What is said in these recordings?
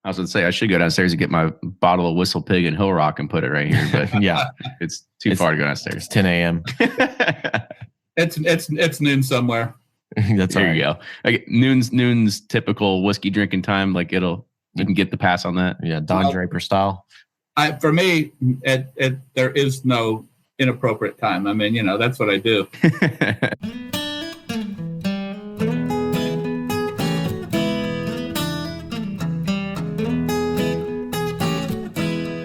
I was going to say I should go downstairs and get my bottle of Whistle Pig and Hill Rock and put it right here, but yeah, it's too far to go downstairs. It's 10 a.m. It's noon somewhere. That's there right. you go. Like noon's typical whiskey drinking time. Like you can get the pass on that. Yeah, Don Draper style. For me, there is no inappropriate time. I mean, that's what I do.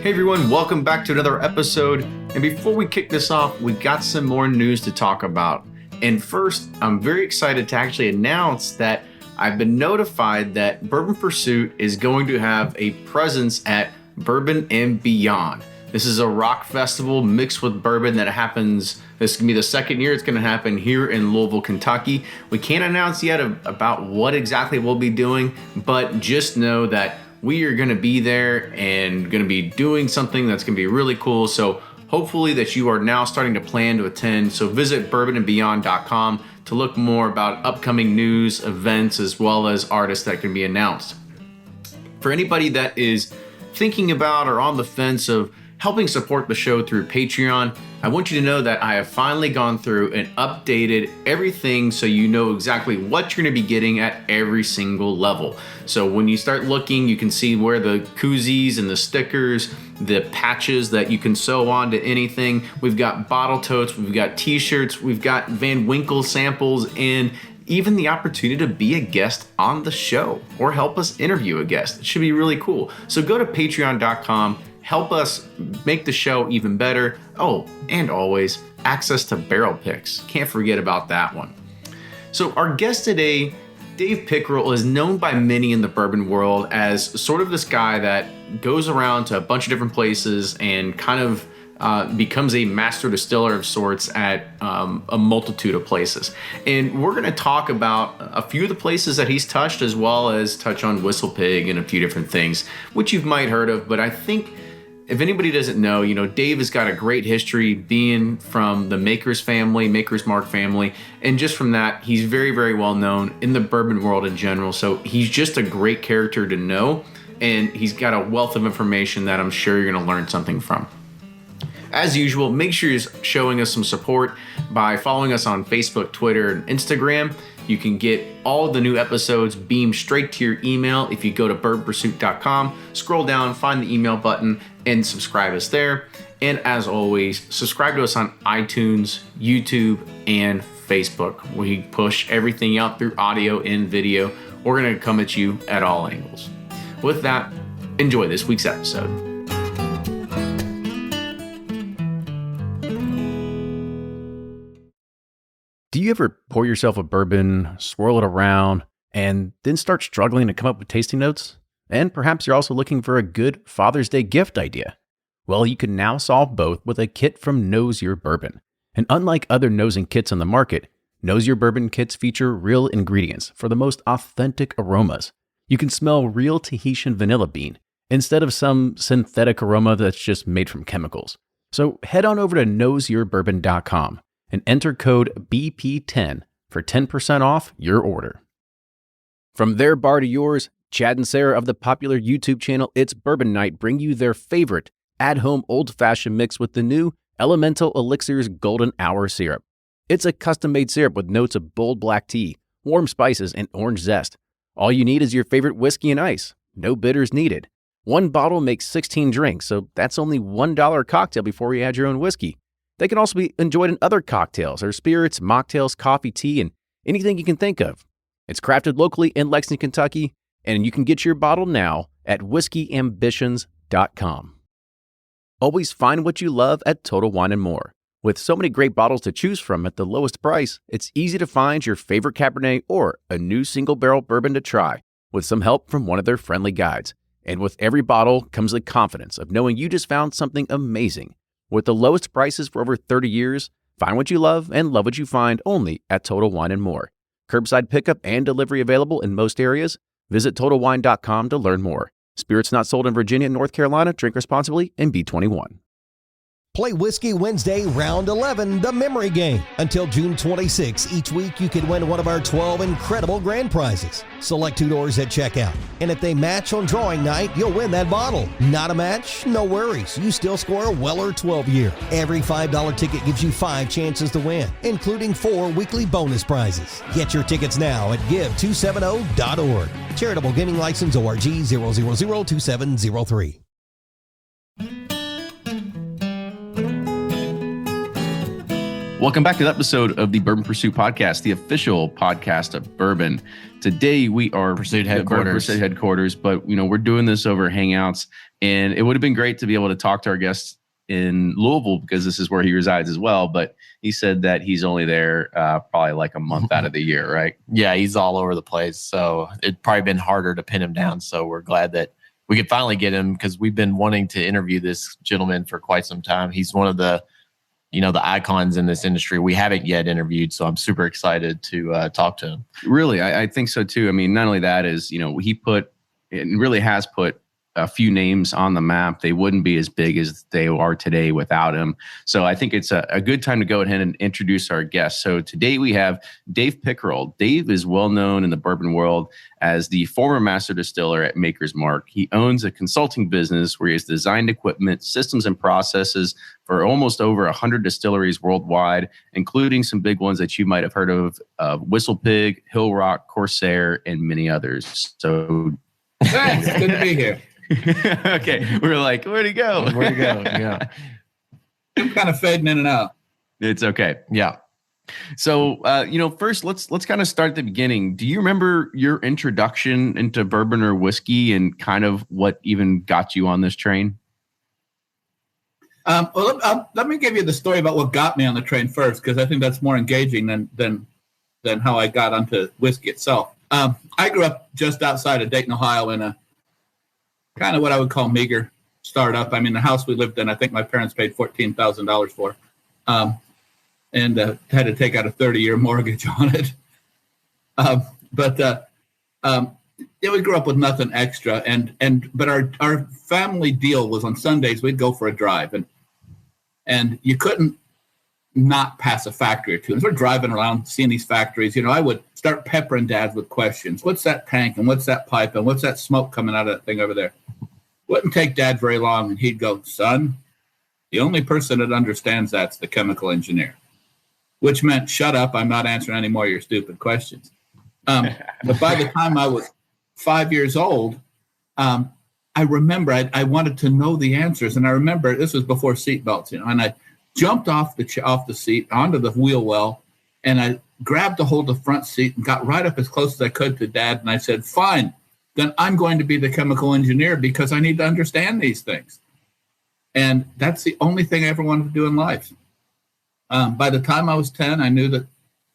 Hey everyone, welcome back to another episode. And before we kick this off, we got some more news to talk about. And first, I'm very excited to actually announce that I've been notified that Bourbon Pursuit is going to have a presence at Bourbon and Beyond. This is a rock festival mixed with bourbon that happens, this is going to be the second year it's going to happen here in Louisville, Kentucky. We can't announce yet about what exactly we'll be doing, but just know that we are going to be there and going to be doing something that's going to be really cool. So hopefully that you are now starting to plan to attend. So visit bourbonandbeyond.com to look more about upcoming news, events, as well as artists that can be announced. For anybody that is thinking about or on the fence of helping support the show through Patreon, I want you to know that I have finally gone through and updated everything so you know exactly what you're going to be getting at every single level. So when you start looking, you can see where the koozies and the stickers, the patches that you can sew onto anything. We've got bottle totes, we've got t-shirts, we've got Van Winkle samples, and even the opportunity to be a guest on the show or help us interview a guest. It should be really cool. So go to patreon.com. Help us make the show even better. Oh, and always access to barrel picks. Can't forget about that one. So our guest today, Dave Pickerell, is known by many in the bourbon world as sort of this guy that goes around to a bunch of different places and kind of becomes a master distiller of sorts at a multitude of places. And we're going to talk about a few of the places that he's touched, as well as touch on Whistle Pig and a few different things, which you might heard of. But I think if anybody doesn't know, Dave has got a great history being from the Maker's Mark family. And just from that, he's very, very well known in the bourbon world in general. So he's just a great character to know. And he's got a wealth of information that I'm sure you're going to learn something from. As usual, make sure you're showing us some support by following us on Facebook, Twitter, and Instagram. You can get all of the new episodes beamed straight to your email if you go to bourbonpursuit.com, scroll down, find the email button, and subscribe us there. And as always, subscribe to us on iTunes, YouTube, and Facebook. We push everything out through audio and video. We're going to come at you at all angles. With that, enjoy this week's episode. Do you ever pour yourself a bourbon, swirl it around, and then start struggling to come up with tasting notes? And perhaps you're also looking for a good Father's Day gift idea. Well, you can now solve both with a kit from Knows Your Bourbon. And unlike other nosing kits on the market, Knows Your Bourbon kits feature real ingredients for the most authentic aromas. You can smell real Tahitian vanilla bean instead of some synthetic aroma that's just made from chemicals. So head on over to knowsyourbourbon.com and enter code BP10 for 10% off your order. From their bar to yours, Chad and Sarah of the popular YouTube channel It's Bourbon Night bring you their favorite at-home old-fashioned mix with the new Elemental Elixir's Golden Hour Syrup. It's a custom-made syrup with notes of bold black tea, warm spices, and orange zest. All you need is your favorite whiskey and ice. No bitters needed. One bottle makes 16 drinks, so that's only $1 cocktail before you add your own whiskey. They can also be enjoyed in other cocktails or spirits, mocktails, coffee, tea, and anything you can think of. It's crafted locally in Lexington, Kentucky, and you can get your bottle now at whiskeyambitions.com. Always find what you love at Total Wine & More. With so many great bottles to choose from at the lowest price, it's easy to find your favorite Cabernet or a new single barrel bourbon to try with some help from one of their friendly guides. And with every bottle comes the confidence of knowing you just found something amazing. With the lowest prices for over 30 years, find what you love and love what you find only at Total Wine & More. Curbside pickup and delivery available in most areas. Visit TotalWine.com to learn more. Spirits not sold in Virginia and North Carolina. Drink responsibly and be 21. Play Whiskey Wednesday Round 11, the memory game. Until June 26, each week you can win one of our 12 incredible grand prizes. Select 2 doors at checkout. And if they match on drawing night, you'll win that bottle. Not a match? No worries. You still score a Weller 12-year. Every $5 ticket gives you 5 chances to win, including 4 weekly bonus prizes. Get your tickets now at give270.org. Charitable Gaming License ORG 0002703. Welcome back to the episode of the Bourbon Pursuit Podcast, the official podcast of Bourbon. Today we are Pursuit headquarters, but we're doing this over Hangouts, and it would have been great to be able to talk to our guest in Louisville because this is where he resides as well. But he said that he's only there probably like a month out of the year, right? Yeah, he's all over the place, so it'd probably been harder to pin him down. So we're glad that we could finally get him because we've been wanting to interview this gentleman for quite some time. He's one of the the icons in this industry we haven't yet interviewed. So I'm super excited to talk to him. Really, I think so too. I mean, not only that is, he really has put a few names on the map. They wouldn't be as big as they are today without him. So I think it's a good time to go ahead and introduce our guest. So today we have Dave Pickerell. Dave is well known in the bourbon world as the former master distiller at Maker's Mark. He owns a consulting business where he has designed equipment, systems, and processes for almost over 100 distilleries worldwide, including some big ones that you might have heard of, Whistle Pig, Hill Rock, Corsair, and many others. So thanks. Good to be here. Okay, we're like, where'd he go? Where'd he go? Yeah, I'm kind of fading in and out. It's okay. Yeah. So, first let's kind of start at the beginning. Do you remember your introduction into bourbon or whiskey and kind of what even got you on this train? Let me give you the story about what got me on the train first, because I think that's more engaging than how I got onto whiskey itself. I grew up just outside of Dayton, Ohio, in a kind of what I would call meager startup. I mean, the house we lived in, I think my parents paid $14,000 for, and had to take out a 30-year mortgage on it. But we grew up with nothing extra, but our family deal was on Sundays we'd go for a drive, and you couldn't not pass a factory or two. And we're driving around seeing these factories. I would start peppering Dad with questions. What's that tank, and what's that pipe, and what's that smoke coming out of that thing over there? Wouldn't take Dad very long, and he'd go, "Son, the only person that understands that's the chemical engineer," which meant, "Shut up, I'm not answering any more of your stupid questions." But by the time I was 5 years old, I remember I wanted to know the answers, and I remember this was before seatbelts, and I jumped off the seat onto the wheel well, and I grabbed a hold of the front seat and got right up as close as I could to Dad, and I said, "Fine, then I'm going to be the chemical engineer because I need to understand these things." And that's the only thing I ever wanted to do in life. By the time I was 10, I knew that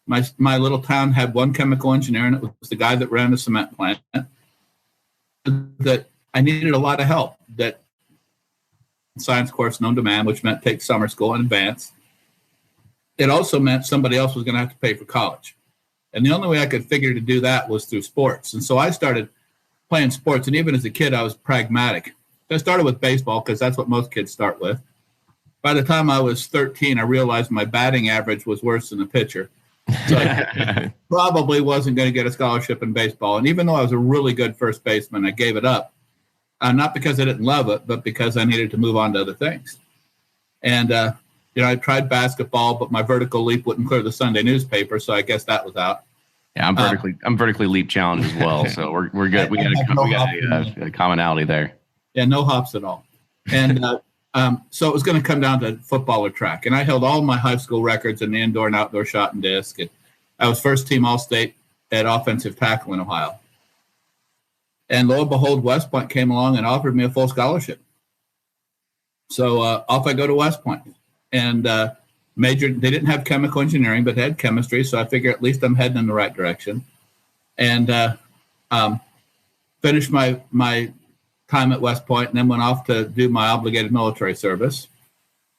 my little town had one chemical engineer, and it was the guy that ran the cement plant. That I needed a lot of help. That science course, no demand, which meant take summer school in advance. It also meant somebody else was going to have to pay for college. And the only way I could figure to do that was through sports. And so I started playing sports. And even as a kid, I was pragmatic. I started with baseball because that's what most kids start with. By the time I was 13, I realized my batting average was worse than a pitcher. So I probably wasn't going to get a scholarship in baseball. And even though I was a really good first baseman, I gave it up. Not because I didn't love it, but because I needed to move on to other things. And, I tried basketball, but my vertical leap wouldn't clear the Sunday newspaper. So I guess that was out. Yeah, I'm vertically leap challenged as well. So we're good. We got a commonality there. Yeah, no hops at all. And so it was going to come down to football or track. And I held all my high school records in the indoor and outdoor shot and disc. And I was first team All-State at offensive tackle in Ohio. And lo and behold, West Point came along and offered me a full scholarship. So off I go to West Point. And majored. They didn't have chemical engineering, but they had chemistry. So I figure at least I'm heading in the right direction. And finished my time at West Point, and then went off to do my obligated military service.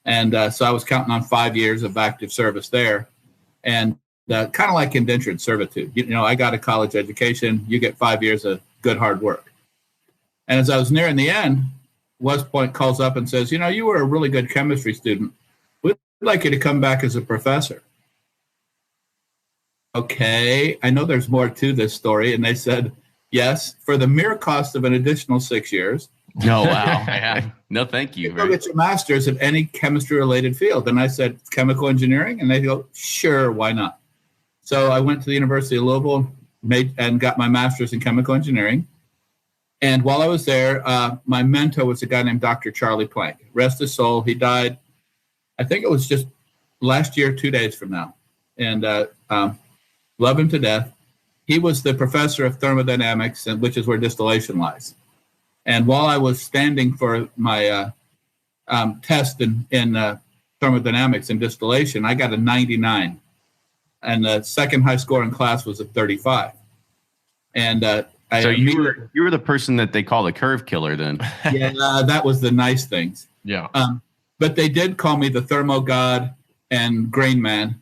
And so I was counting on 5 years of active service there. And kind of like indentured servitude. I got a college education. You get 5 years of good hard work. And as I was nearing the end, West Point calls up and says, you were a really good chemistry student. We'd like you to come back as a professor. Okay, I know there's more to this story. And they said, yes, for the mere cost of an additional 6 years. No, wow. Yeah. No, thank you. Go get your master's in any chemistry-related field. And I said, chemical engineering? And they go, sure, why not? So I went to the University of Louisville and got my master's in chemical engineering. And while I was there, my mentor was a guy named Dr. Charlie Planck. Rest his soul. He died, I think it was just last year, 2 days from now. And love him to death. He was the professor of thermodynamics, which is where distillation lies. And while I was standing for my test in thermodynamics and distillation, I got a 99. And the second high score in class was a 35. And so you were the person that they call the curve killer then. Yeah, that was the nice things. Yeah. But they did call me the thermo god and grain man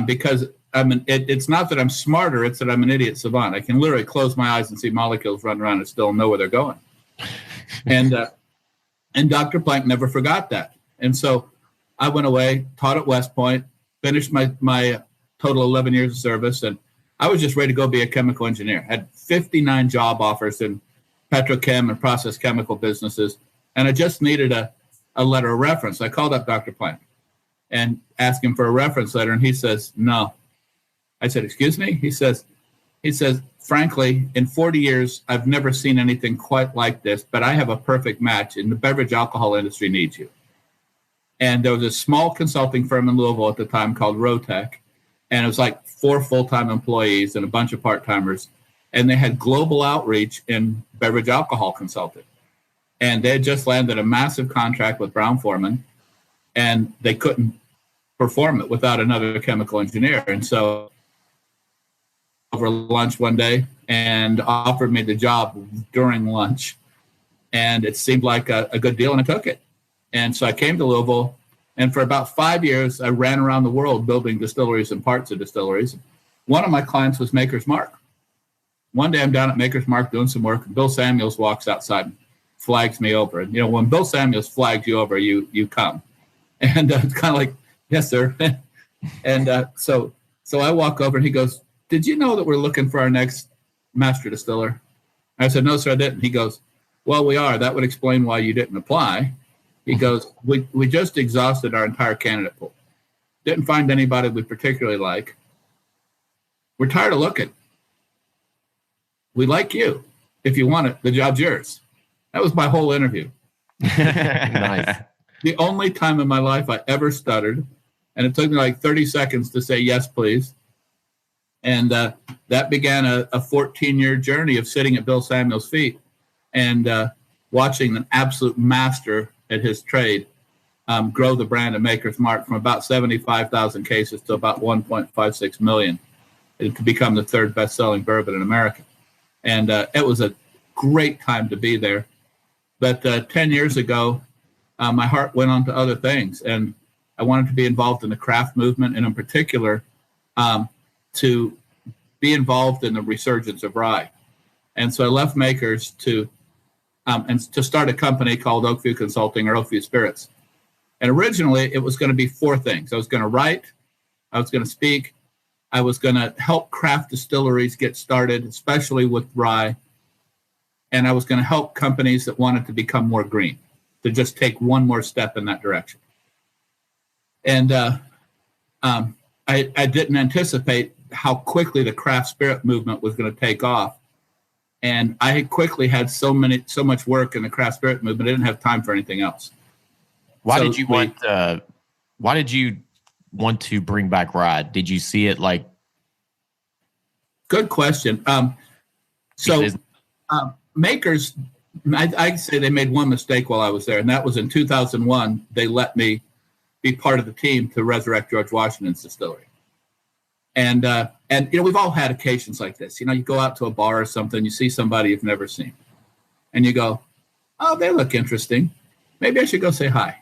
because it's not that I'm smarter, it's that I'm an idiot savant. I can literally close my eyes and see molecules run around and still know where they're going. And Dr. Planck never forgot that. And so I went away, taught at West Point, finished my total 11 years of service, and I was just ready to go be a chemical engineer. Had 59 job offers in petrochem and process chemical businesses, and I just needed a letter of reference. I called up Dr. Planck and asked him for a reference letter, and he says, no. I said, excuse me? He says, frankly, in 40 years, I've never seen anything quite like this, but I have a perfect match, and the beverage alcohol industry needs you. And there was a small consulting firm in Louisville at the time called Rotec, and it was like 4 full-time employees and a bunch of part-timers, and they had global outreach in beverage alcohol consulting. And they had just landed a massive contract with Brown-Forman, and they couldn't perform it without another chemical engineer. And so over lunch one day and offered me the job during lunch. And it seemed like a good deal, and I took it. And so I came to Louisville, and for about 5 years, I ran around the world building distilleries and parts of distilleries. One of my clients was Maker's Mark. One day I'm down at Maker's Mark doing some work, and Bill Samuels walks outside and flags me over. And, when Bill Samuels flags you over, you come. And it's kind of like, yes, sir. And so I walk over, and he goes, did you know that we're looking for our next master distiller? I said, no, sir, I didn't. He goes, well, we are. That would explain why you didn't apply. He goes, we just exhausted our entire candidate pool. Didn't find anybody we particularly like. We're tired of looking. We like you. If you want it, the job's yours. That was my whole interview. Nice. The only time in my life I ever stuttered, and it took me like 30 seconds to say, yes, please. And that began a 14-year journey of sitting at Bill Samuels' feet and watching an absolute master at his trade grow the brand of Maker's Mark from about 75,000 cases to about 1.56 million. It could become the third best-selling bourbon in America. And it was a great time to be there. But 10 years ago, my heart went on to other things, and I wanted to be involved in the craft movement, and in particular, to be involved in the resurgence of rye. And so I left Makers to start a company called Oakview Consulting, or Oakview Spirits. And originally it was going to be 4 things. I was going to write, I was going to speak, I was going to help craft distilleries get started, especially with rye, and I was going to help companies that wanted to become more green, to just take one more step in that direction. And I didn't anticipate how quickly the craft spirit movement was going to take off. And I quickly had so much work in the craft spirit movement, I didn't have time for anything else. Why did you want to bring back rye? Did you see it like? Good question. Makers, I'd say they made one mistake while I was there, and that was in 2001. They let me be part of the team to resurrect George Washington's distillery. And we've all had occasions like this. You go out to a bar or something, you see somebody you've never seen, and you go, "Oh, they look interesting. Maybe I should go say hi."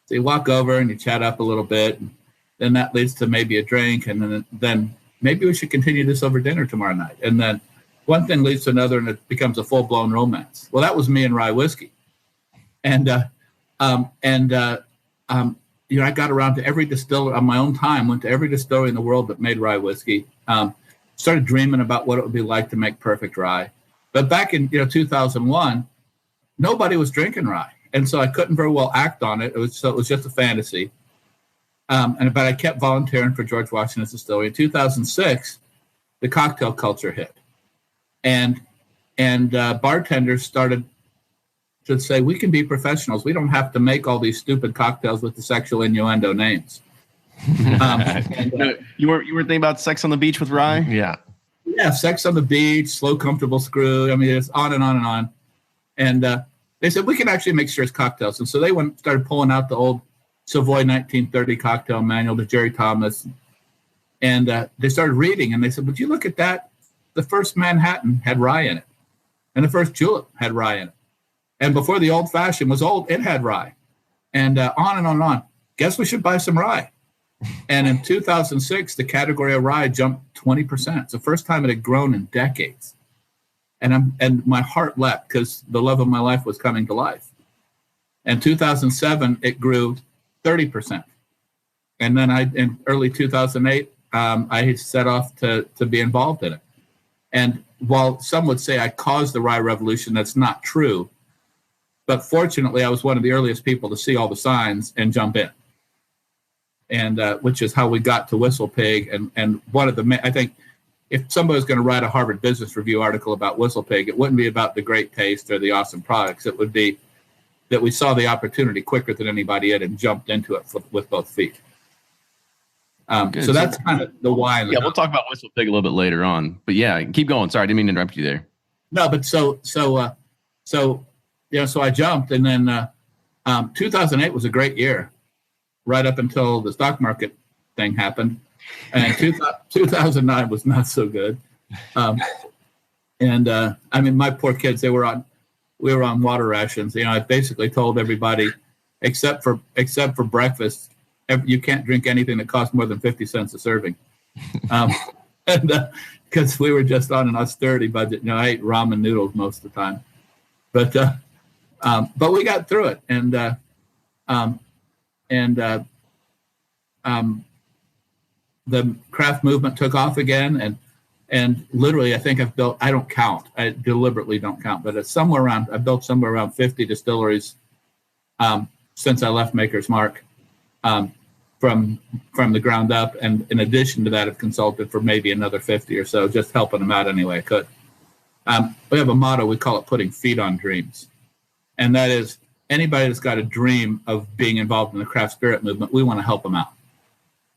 So you walk over and you chat up a little bit, and then that leads to maybe a drink, and then maybe we should continue this over dinner tomorrow night. And then one thing leads to another, and it becomes a full-blown romance. Well, that was me and rye whiskey. And I got around to every distiller on my own time, went to every distillery in the world that made rye whiskey, started dreaming about what it would be like to make perfect rye. But back in 2001, nobody was drinking rye. And so I couldn't very well act on it. It was just a fantasy. But I kept volunteering for George Washington's Distillery. In 2006, the cocktail culture hit. And bartenders started to say, we can be professionals. We don't have to make all these stupid cocktails with the sexual innuendo names. You weren't thinking about Sex on the Beach with rye? Yeah. Yeah, Sex on the Beach, Slow Comfortable Screw. I mean, it's on and on and on. And they said, we can actually make serious cocktails. And so they started pulling out the old Savoy 1930 cocktail manual to Jerry Thomas. And they started reading, and they said, would you look at that? The first Manhattan had rye in it. And the first Julep had rye in it. And before the old fashioned was old, it had rye. And on and on and on. Guess we should buy some rye. And in 2006, the category of rye jumped 20%. It's the first time it had grown in decades. And my heart leapt because the love of my life was coming to life. In 2007, it grew 30%. And then in early 2008, I set off to be involved in it. And while some would say I caused the rye revolution, that's not true. But fortunately, I was one of the earliest people to see all the signs and jump in. And which is how we got to Whistle Pig. And one of the, I think, if somebody was going to write a Harvard Business Review article about Whistle Pig, it wouldn't be about the great taste or the awesome products. It would be that we saw the opportunity quicker than anybody had and jumped into it with both feet. So that's kind of the why. Yeah, we'll talk about Whistle Pig a little bit later on. But yeah, keep going. Sorry, I didn't mean to interrupt you there. No, but so I jumped, and then 2008 was a great year, right up until the stock market thing happened, and 2009 was not so good. I mean, my poor kids, we were on water rations. I basically told everybody, except for breakfast, you can't drink anything that costs more than 50 cents a serving. And because we were just on an austerity budget, I ate ramen noodles most of the time, but we got through it. And the craft movement took off again. And literally, I think I don't count. I deliberately don't count, but I've built somewhere around 50 distilleries since I left Maker's Mark. From the ground up, and in addition to that, I've consulted for maybe another 50 or so, just helping them out any way I could. We have a motto, we call it putting feet on dreams. And that is, anybody that's got a dream of being involved in the craft spirit movement, we want to help them out.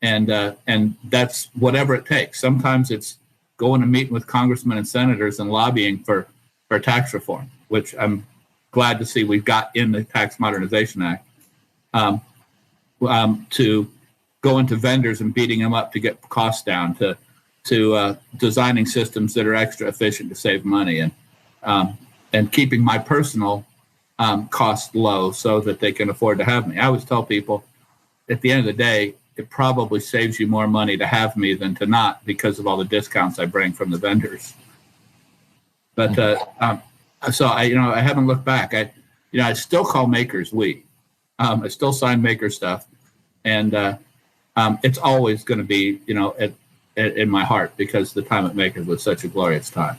And that's whatever it takes. Sometimes it's going and meeting with congressmen and senators and lobbying for tax reform, which I'm glad to see we've got in the Tax Modernization Act. To go into vendors and beating them up to get costs down, to designing systems that are extra efficient to save money, and keeping my personal costs low so that they can afford to have me. I always tell people, at the end of the day, it probably saves you more money to have me than to not, because of all the discounts I bring from the vendors. But so I haven't looked back. I still call makers we. I still sign maker stuff, and it's always going to be, in my heart, because the time at Makers was such a glorious time.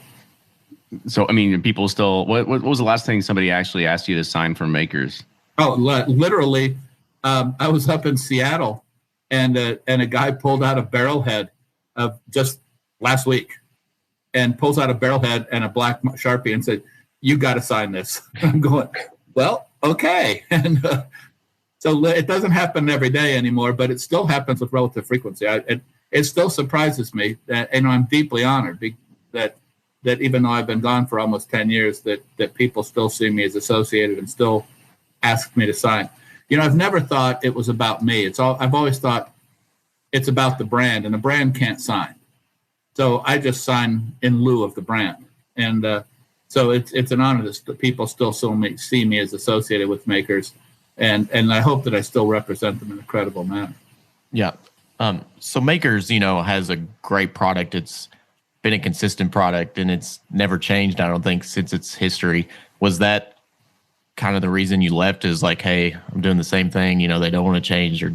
So, I mean, people still. What was the last thing somebody actually asked you to sign for Makers? Oh, literally, I was up in Seattle, and a guy pulled out a barrelhead of just last week, and pulls out a barrelhead and a black Sharpie and said, "You got to sign this." I'm going, well, okay, and. So it doesn't happen every day anymore, but it still happens with relative frequency. It still surprises me that, and I'm deeply honored that even though I've been gone for almost 10 years, that people still see me as associated and still ask me to sign. I've never thought it was about me. I've always thought it's about the brand, and the brand can't sign. So I just sign in lieu of the brand. And so it's an honor that people still see me as associated with Makers. And I hope that I still represent them in a credible manner. Yeah. So Makers, has a great product. It's been a consistent product, and it's never changed, I don't think, since its history. Was that kind of the reason you left is like, hey, I'm doing the same thing. You know, they don't want to change or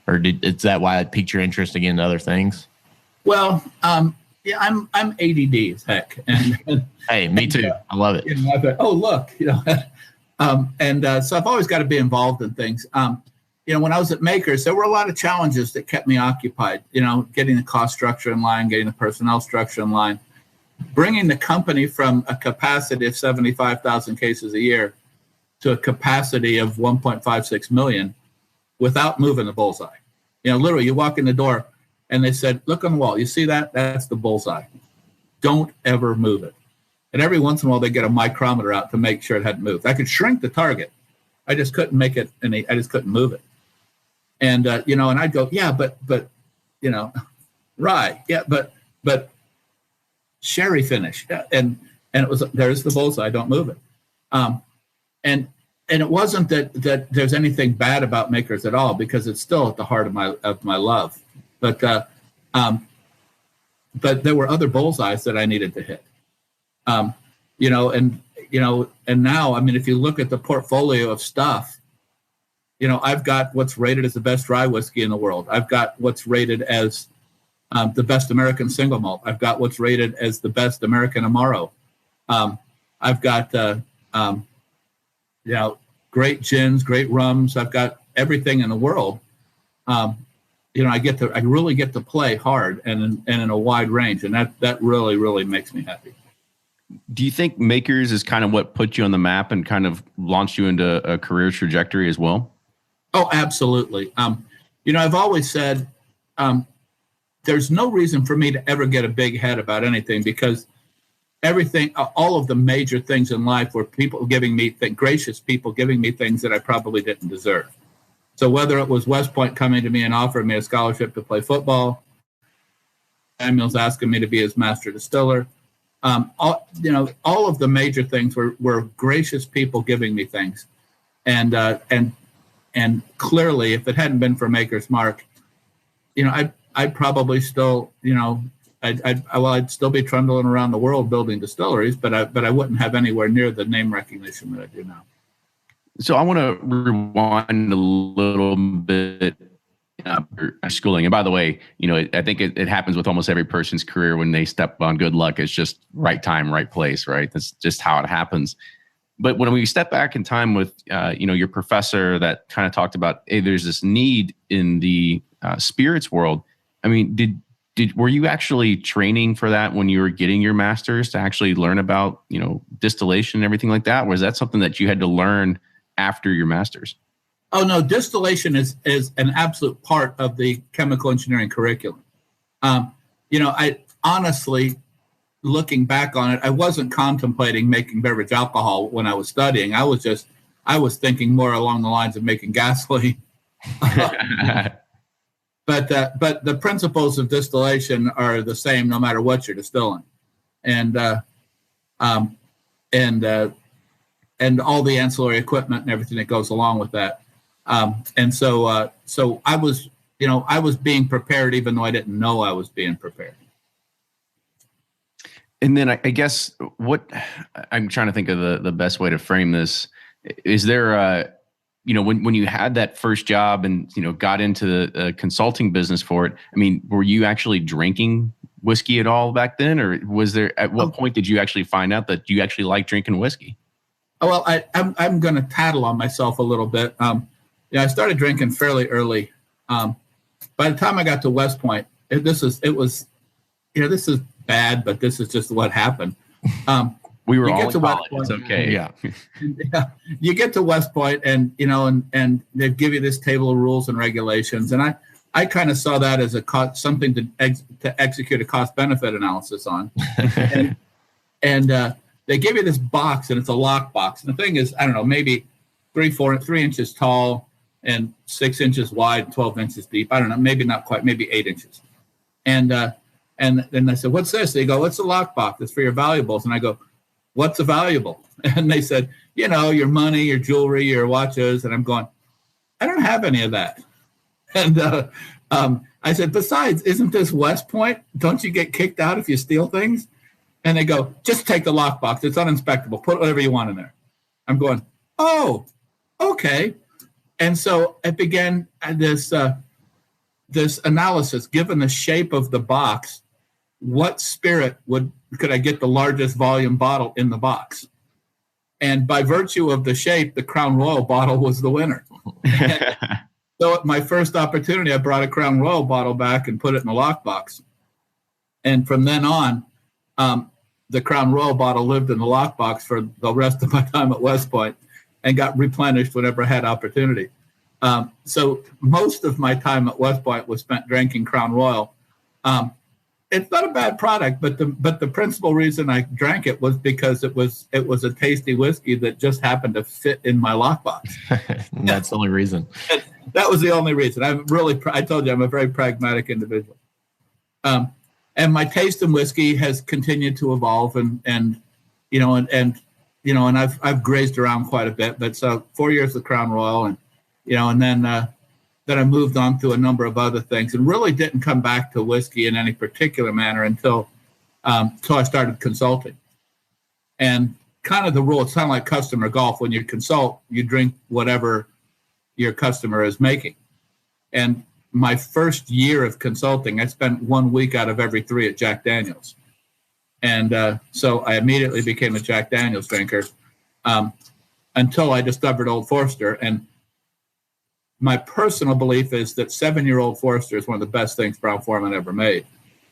is that why it piqued your interest again in other things? Well, yeah, I'm ADD as heck, and hey, me too. I love it. You know, I thought, oh look, you know, so I've always got to be involved in things. You know, when I was at Makers, there were a lot of challenges that kept me occupied. You know, getting the cost structure in line, getting the personnel structure in line, bringing the company from a capacity of 75,000 cases a year to a capacity of 1.56 million without moving the bullseye. You know, literally, you walk in the door and they said, look on the wall. You see that? That's the bullseye. Don't ever move it. And every once in a while, they get a micrometer out to make sure it hadn't moved. I could shrink the target. I just couldn't make it I just couldn't move it. And, you know, and I'd go, yeah, but, you know, right. Yeah, but sherry finish. And it was, there's the bullseye. Don't move it. And it wasn't that there's anything bad about Makers at all, because it's still at the heart of my love. But there were other bullseyes that I needed to hit. You know, and now, I mean, if you look at the portfolio of stuff, you know, I've got what's rated as the best dry whiskey in the world. I've got what's rated as the best American single malt. I've got what's rated as the best American Amaro. I've got, you know, great gins, great rums. I've got everything in the world. You know, I really get to play hard and in a wide range. And that really, really makes me happy. Do you think Makers is kind of what put you on the map and kind of launched you into a career trajectory as well? Oh, absolutely. You know, I've always said there's no reason for me to ever get a big head about anything, because everything, all of the major things in life were people giving me, gracious people giving me things that I probably didn't deserve. So whether it was West Point coming to me and offering me a scholarship to play football, Samuel's asking me to be his master distiller, all of the major things were gracious people giving me things. And clearly, if it hadn't been for Maker's Mark, you know, I'd probably still, you know, I'd still be trundling around the world building distilleries, but I wouldn't have anywhere near the name recognition that I do now. So I want to rewind a little bit. Schooling. And by the way, you know, I think it happens with almost every person's career when they step on good luck. It's just right time, right place, right? That's just how it happens. But when we step back in time with, you know, your professor that kind of talked about, hey, there's this need in the spirits world. I mean, were you actually training for that when you were getting your master's to actually learn about, you know, distillation and everything like that? Was that something that you had to learn after your master's? Oh, no, distillation is an absolute part of the chemical engineering curriculum. You know, I honestly, looking back on it, I wasn't contemplating making beverage alcohol when I was studying. I was thinking more along the lines of making gasoline. But the principles of distillation are the same no matter what you're distilling. And all the ancillary equipment and everything that goes along with that. So I was being prepared, even though I didn't know I was being prepared. And then I guess what I'm trying to think of the best way to frame this. Is there you know, when you had that first job and, you know, got into the consulting business for it, I mean, were you actually drinking whiskey at all back then? Or was there, at what point did you actually find out that you actually like drinking whiskey? Oh, well, I'm going to tattle on myself a little bit. Yeah, I started drinking fairly early. By the time I got to West Point, this is bad, but this is just what happened. We were all in college. It's okay. Yeah. You get to West Point and, you know, and they give you this table of rules and regulations. And I kind of saw that as something to execute a cost benefit analysis on. and they give you this box, and it's a lock box. And the thing is, I don't know, maybe 3 inches tall and 6 inches wide, 12 inches deep. I don't know, maybe not quite, maybe 8 inches. And then I said, what's this? They go, it's a lock box. It's for your valuables. And I go, what's a valuable? And they said, you know, your money, your jewelry, your watches. And I'm going, I don't have any of that. And I said, besides, isn't this West Point? Don't you get kicked out if you steal things? And they go, just take the lockbox. It's uninspectable. Put whatever you want in there. I'm going, Oh, okay. And so it began this analysis. Given the shape of the box, what spirit could I get the largest volume bottle in the box? And by virtue of the shape, the Crown Royal bottle was the winner. So at my first opportunity, I brought a Crown Royal bottle back and put it in the lockbox. And from then on, the Crown Royal bottle lived in the lockbox for the rest of my time at West Point and got replenished whenever I had opportunity. So most of my time at West Point was spent drinking Crown Royal. It's not a bad product, but the principal reason I drank it was because it was a tasty whiskey that just happened to fit in my lockbox. That's the only reason. That was the only reason. I told you I'm a very pragmatic individual. And my taste in whiskey has continued to evolve, and I've grazed around quite a bit. But so 4 years of Crown Royal, and then I moved on to a number of other things, and really didn't come back to whiskey in any particular manner until I started consulting. And kind of the rule, it's kind of like customer golf. When you consult, you drink whatever your customer is making. And my first year of consulting, I spent 1 week out of every 3 at Jack Daniel's. And so I immediately became a Jack Daniel's drinker until I discovered Old Forester. And my personal belief is that 7-year-old Forester is one of the best things Brown-Forman ever made.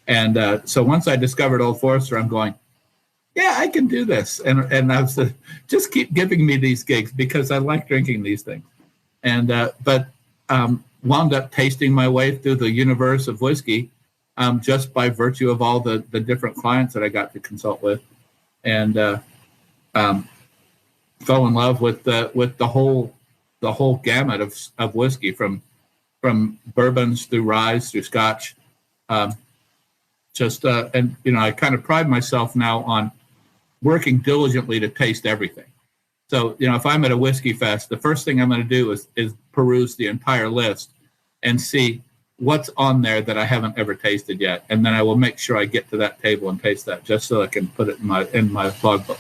And so once I discovered Old Forester, I'm going, yeah, I can do this. And I was just keep giving me these gigs because I like drinking these things. And but wound up tasting my way through the universe of whiskey just by virtue of all the different clients that I got to consult with, and fell in love with the whole gamut of whiskey from bourbons through rye through Scotch. And I kind of pride myself now on working diligently to taste everything. So, if I'm at a whiskey fest, the first thing I'm going to do is peruse the entire list and see what's on there that I haven't ever tasted yet. And then I will make sure I get to that table and taste that just so I can put it in my logbook.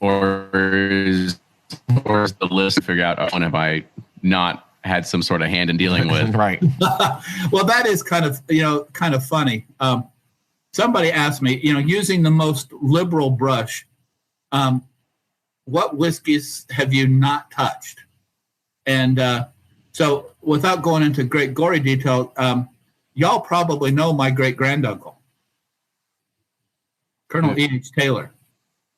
Or is the list to figure out when have I not had some sort of hand in dealing with? Right. Well, that is kind of funny. Somebody asked me, using the most liberal brush, what whiskeys have you not touched? And so without going into great gory detail, y'all probably know my great-granduncle, Colonel E.H. Taylor.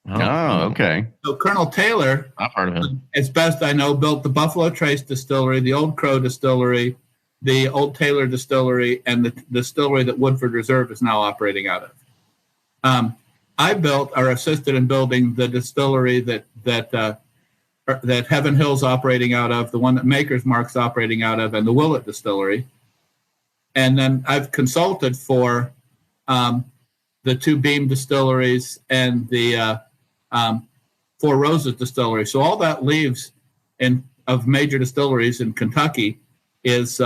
Oh, okay. So Colonel Taylor, I've heard of him. as best I know, built the Buffalo Trace Distillery, the Old Crow Distillery, the Old Taylor Distillery, and the distillery that Woodford Reserve is now operating out of. I built or assisted in building the distillery that Heaven Hill's operating out of, the one that Maker's Mark's operating out of, and the Willett Distillery. And then I've consulted for the 2 Beam distilleries and the 4 Roses Distillery. So all that leaves of major distilleries in Kentucky is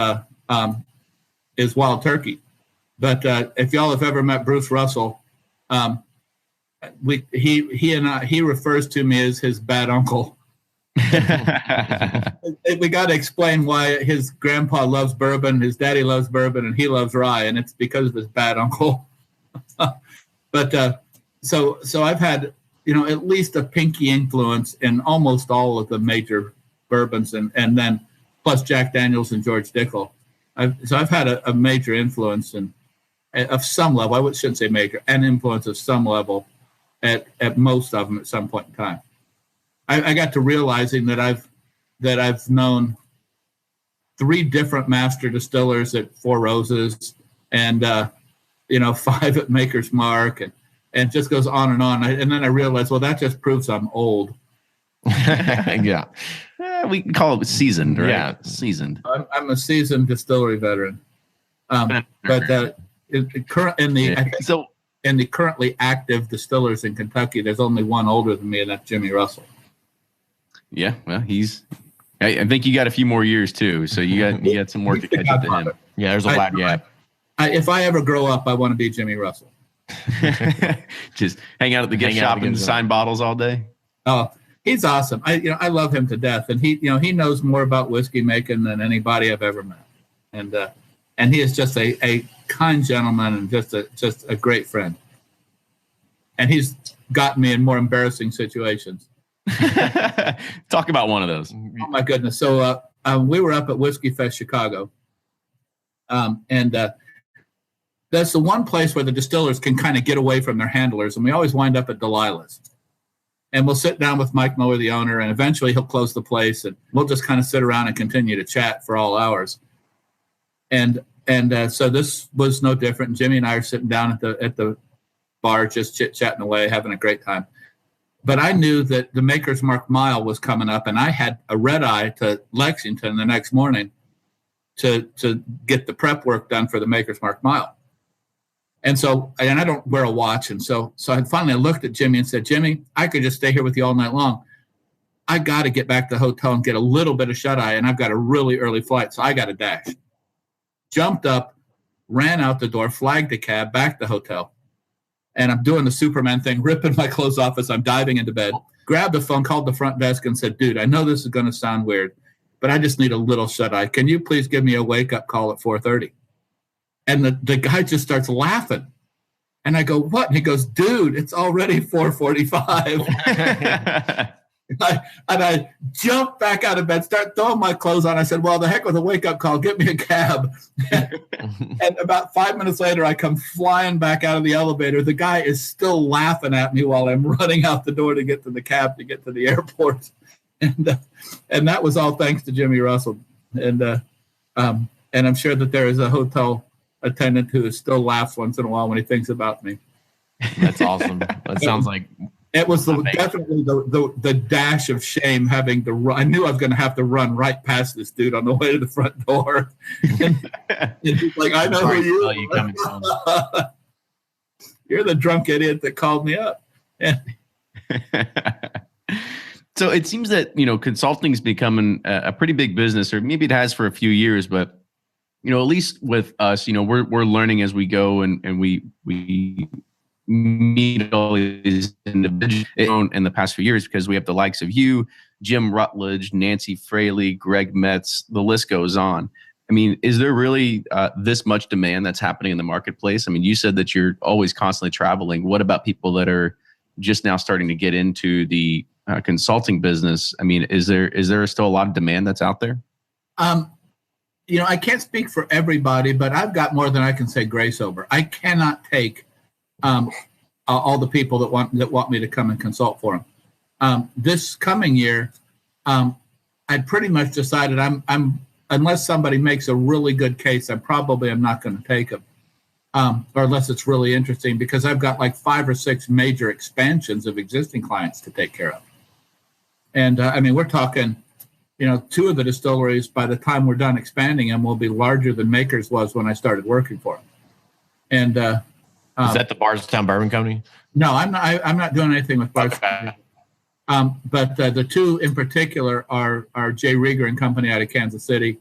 wild turkey. But if y'all have ever met Bruce Russell, he refers to me as his bad uncle. We got to explain why his grandpa loves bourbon, his daddy loves bourbon, and he loves rye, and it's because of his bad uncle. But so I've had at least a pinky influence in almost all of the major bourbons, and then plus Jack Daniel's and George Dickel. I've had a major influence of some level. I shouldn't say major, an influence of some level at most of them at some point in time. I got to realizing that I've known 3 different master distillers at 4 Roses, and 5 at Maker's Mark, and it just goes on. And then I realized, well, that just proves I'm old. Yeah. We can call it seasoned, right? Yeah. Seasoned. I'm a seasoned distillery veteran. But in the currently active distillers in Kentucky, there's only one older than me, and that's Jimmy Russell. Yeah, well, I think you got a few more years too, so you got some work to catch up to him. Yeah, there's a wide gap. If I ever grow up, I want to be Jimmy Russell. Just hang out at the gift shop and sign bottles all day. Oh, he's awesome. I love him to death, and he knows more about whiskey making than anybody I've ever met, and he is just a kind gentleman and just a great friend. And he's gotten me in more embarrassing situations. Talk about one of those. Oh my goodness! So we were up at Whiskey Fest Chicago, and that's the one place where the distillers can kind of get away from their handlers, and we always wind up at Delilah's. And we'll sit down with Mike Moore, the owner, and eventually he'll close the place, and we'll just kind of sit around and continue to chat for all hours. And so this was no different. And Jimmy and I are sitting down at the bar, just chit-chatting away, having a great time. But I knew that the Maker's Mark Mile was coming up, and I had a red eye to Lexington the next morning to get the prep work done for the Maker's Mark Mile. And so, and I don't wear a watch. And so I finally looked at Jimmy and said, Jimmy, I could just stay here with you all night long. I got to get back to the hotel and get a little bit of shut-eye, and I've got a really early flight, so I got to dash. Jumped up, ran out the door, flagged a cab, back to the hotel. And I'm doing the Superman thing, ripping my clothes off as I'm diving into bed. Grabbed the phone, called the front desk and said, dude, I know this is going to sound weird, but I just need a little shut-eye. Can you please give me a wake-up call at 4:30? And the guy just starts laughing. And I go, what? And he goes, dude, it's already 4:45. And I jump back out of bed, start throwing my clothes on. I said, well, the heck with a wake-up call. Get me a cab. And about 5 minutes later, I come flying back out of the elevator. The guy is still laughing at me while I'm running out the door to get to the cab to get to the airport. And that was all thanks to Jimmy Russell. And I'm sure that there is a hotel attendant who still laughs once in a while when he thinks about me. That's awesome. That sounds like it was definitely the dash of shame having to run. I knew I was going to have to run right past this dude on the way to the front door. And he's like, I know who you are. You're the drunk idiot that called me up. So it seems that, consulting is becoming a pretty big business, or maybe it has for a few years, but at least with us, we're learning as we go, and we meet all these individuals in the past few years, because we have the likes of you, Jim Rutledge, Nancy Fraley, Greg Metze, the list goes on. I mean, is there really this much demand that's happening in the marketplace? I mean, you said that you're always constantly traveling. What about people that are just now starting to get into the consulting business? I mean, is there still a lot of demand that's out there? I can't speak for everybody, but I've got more than I can say grace over. I cannot take all the people that want me to come and consult for them. This coming year, I pretty much decided I'm unless somebody makes a really good case, I'm not going to take them, or unless it's really interesting, because I've got like 5 or 6 major expansions of existing clients to take care of. And we're talking, 2 of the distilleries, by the time we're done expanding them, will be larger than Makers was when I started working for them. And is that the Bardstown Bourbon Company? No, I'm not doing anything with Bardstown. Okay. But the 2 in particular are Jay Rieger and Company out of Kansas City,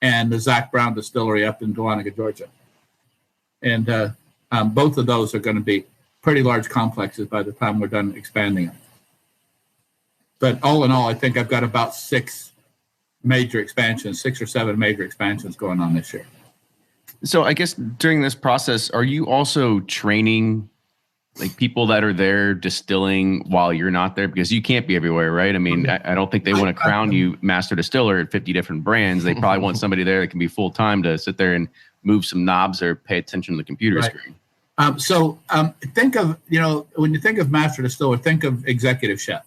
and the Zach Brown Distillery up in Dahlonega, Georgia. And both of those are going to be pretty large complexes by the time we're done expanding them. But all in all, I think I've got about 6 major expansions, 6 or 7 major expansions going on this year. So I guess during this process, are you also training like people that are there distilling while you're not there? Because you can't be everywhere, right? I mean, I don't think they want to crown you master distiller at 50 different brands. They probably want somebody there that can be full time to sit there and move some knobs or pay attention to the computer screen. Think of, when you think of master distiller, think of executive chef.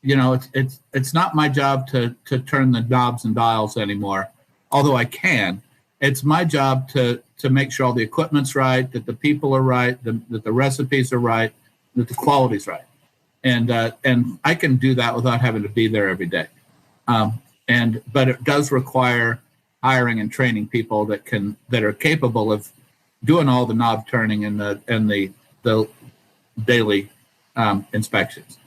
It's not my job to turn the knobs and dials anymore, although I can. It's my job to make sure all the equipment's right, that the people are right, that the recipes are right, that the quality's right. And I can do that without having to be there every day. But it does require hiring and training people that are capable of doing all the knob turning and the daily inspections.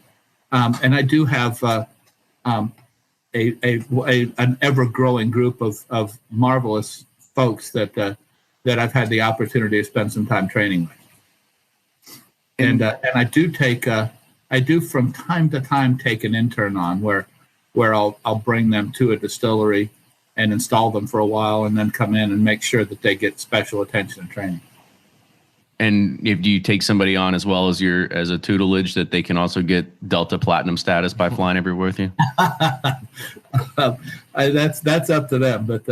And I do have an ever-growing group of marvelous folks that I've had the opportunity to spend some time training with. And I do take I do from time to time take an intern on where I'll bring them to a distillery and install them for a while, and then come in and make sure that they get special attention and training. And if you take somebody on as well as as a tutelage, that they can also get Delta Platinum status by flying everywhere with you? That's up to them. But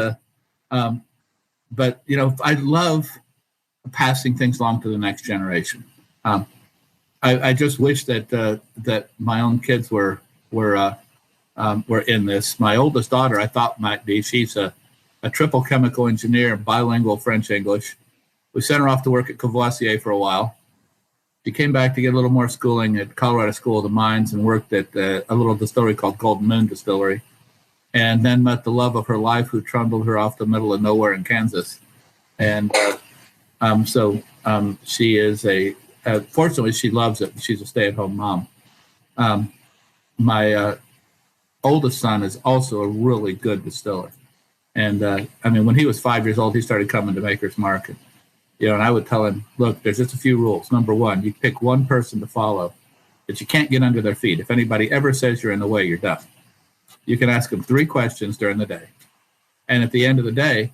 I love passing things along to the next generation. I just wish that my own kids were in this. My oldest daughter, I thought might be. She's a triple chemical engineer, bilingual French English. We sent her off to work at Courvoisier for a while. She came back to get a little more schooling at Colorado School of the Mines and worked at a little distillery called Golden Moon Distillery, and then met the love of her life, who trundled her off the middle of nowhere in Kansas. And so she is fortunately, she loves it. She's a stay-at-home mom. My oldest son is also a really good distiller. And when he was 5 years old, he started coming to Maker's Mark. And I would tell him, look, there's just a few rules. Number one, you pick one person to follow that you can't get under their feet. If anybody ever says you're in the way, you're done. You can ask them 3 questions during the day. And at the end of the day,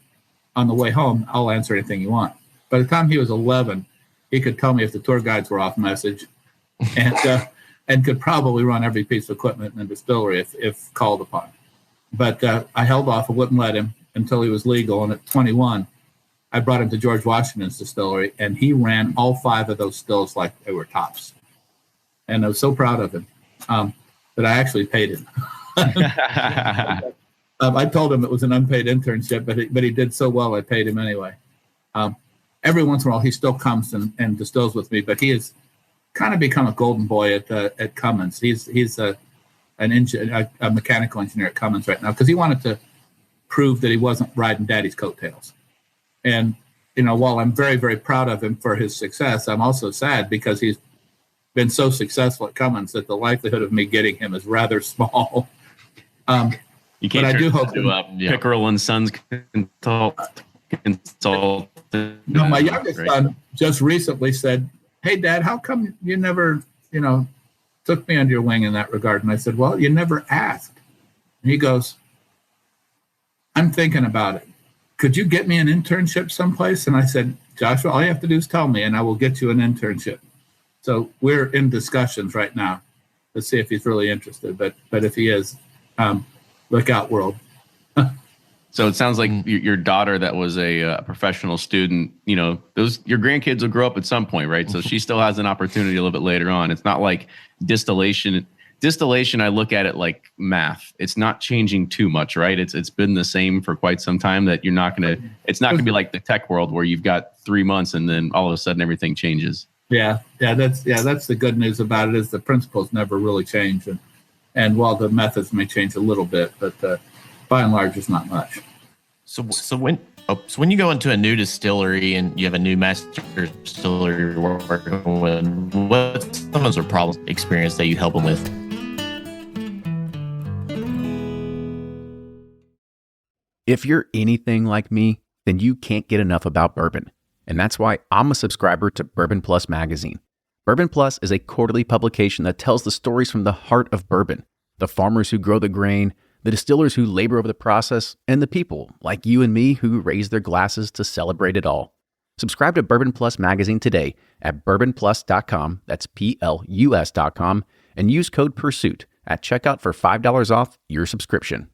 on the way home, I'll answer anything you want. By the time he was 11, he could tell me if the tour guides were off message, and could probably run every piece of equipment in the distillery if called upon. But I held off. I wouldn't let him until he was legal. And at 21, I brought him to George Washington's distillery, and he ran all 5 of those stills like they were tops. And I was so proud of him that I actually paid him. I told him it was an unpaid internship, but he did so well, I paid him anyway. Every once in a while, he still comes and distills with me, but he has kind of become a golden boy at Cummins. He's a mechanical engineer at Cummins right now, because he wanted to prove that he wasn't riding daddy's coattails. And, while I'm very, very proud of him for his success, I'm also sad because he's been so successful at Cummins that the likelihood of me getting him is rather small. You can't. But I do hope Pickerell and Sons consult. No, my youngest son just recently said, "Hey, Dad, how come you never, took me under your wing in that regard?" And I said, "Well, you never asked." And he goes, "I'm thinking about it. Could you get me an internship someplace?" And I said, "Joshua, all you have to do is tell me, and I will get you an internship." So we're in discussions right now. Let's see if he's really interested. But if he is, look out, world. So it sounds like your daughter, that was a professional student, your grandkids will grow up at some point, right? So she still has an opportunity a little bit later on. It's not like distillation. Distillation, I look at it like math. It's not changing too much, right? It's been the same for quite some time. That it's not gonna be like the tech world where you've got 3 months and then all of a sudden everything changes. Yeah, that's the good news about it, is the principles never really change, and while the methods may change a little bit, but by and large, it's not much. So when you go into a new distillery and you have a new master distillery you're working with, what's some of the problems experience that you help them with? If you're anything like me, then you can't get enough about bourbon. And that's why I'm a subscriber to Bourbon Plus magazine. Bourbon Plus is a quarterly publication that tells the stories from the heart of bourbon, the farmers who grow the grain, the distillers who labor over the process, and the people like you and me who raise their glasses to celebrate it all. Subscribe to Bourbon Plus magazine today at bourbonplus.com, that's PLUS.com, and use code PURSUIT at checkout for $5 off your subscription.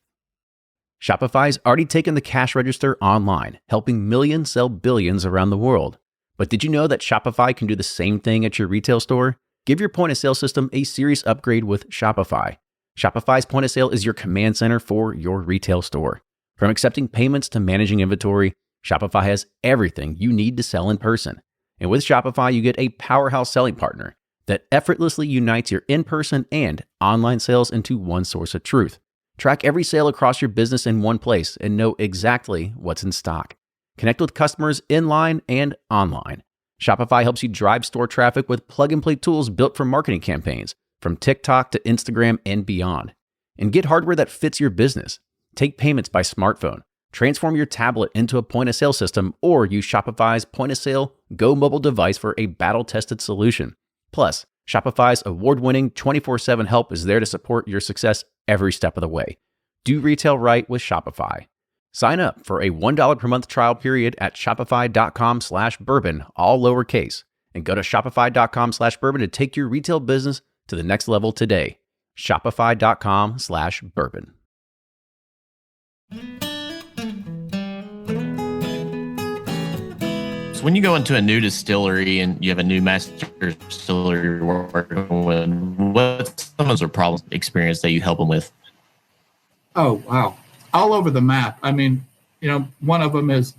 Shopify's already taken the cash register online, helping millions sell billions around the world. But did you know that Shopify can do the same thing at your retail store? Give your point of sale system a serious upgrade with Shopify. Shopify's point of sale is your command center for your retail store. From accepting payments to managing inventory, Shopify has everything you need to sell in person. And with Shopify, you get a powerhouse selling partner that effortlessly unites your in-person and online sales into one source of truth. Track every sale across your business in one place and know exactly what's in stock. Connect with customers in line and online. Shopify helps you drive store traffic with plug-and-play tools built for marketing campaigns, from TikTok to Instagram and beyond. And get hardware that fits your business. Take payments by smartphone. Transform your tablet into a point-of-sale system, or use Shopify's point-of-sale Go mobile device for a battle-tested solution. Plus, Shopify's award-winning 24/7 help is there to support your success every step of the way. Do retail right with Shopify. Sign up for a $1 per month trial period at shopify.com/bourbon, all lowercase, and go to shopify.com/bourbon to take your retail business to the next level today. Shopify.com/bourbon. So when you go into a new distillery and you have a new master distiller you're working with, what's some of the problem experience that you help them with? Oh, wow. All over the map. I mean, one of them is,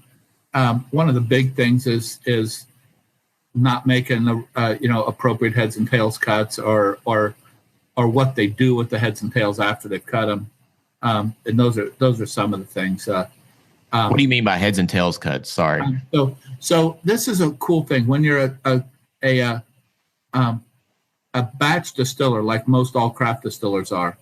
one of the big things is not making the, appropriate heads and tails cuts or what they do with the heads and tails after they've cut them. And those are some of the things. What do you mean by heads and tails cuts? Sorry. So this is a cool thing. When you're a batch distiller, like most all craft distillers are,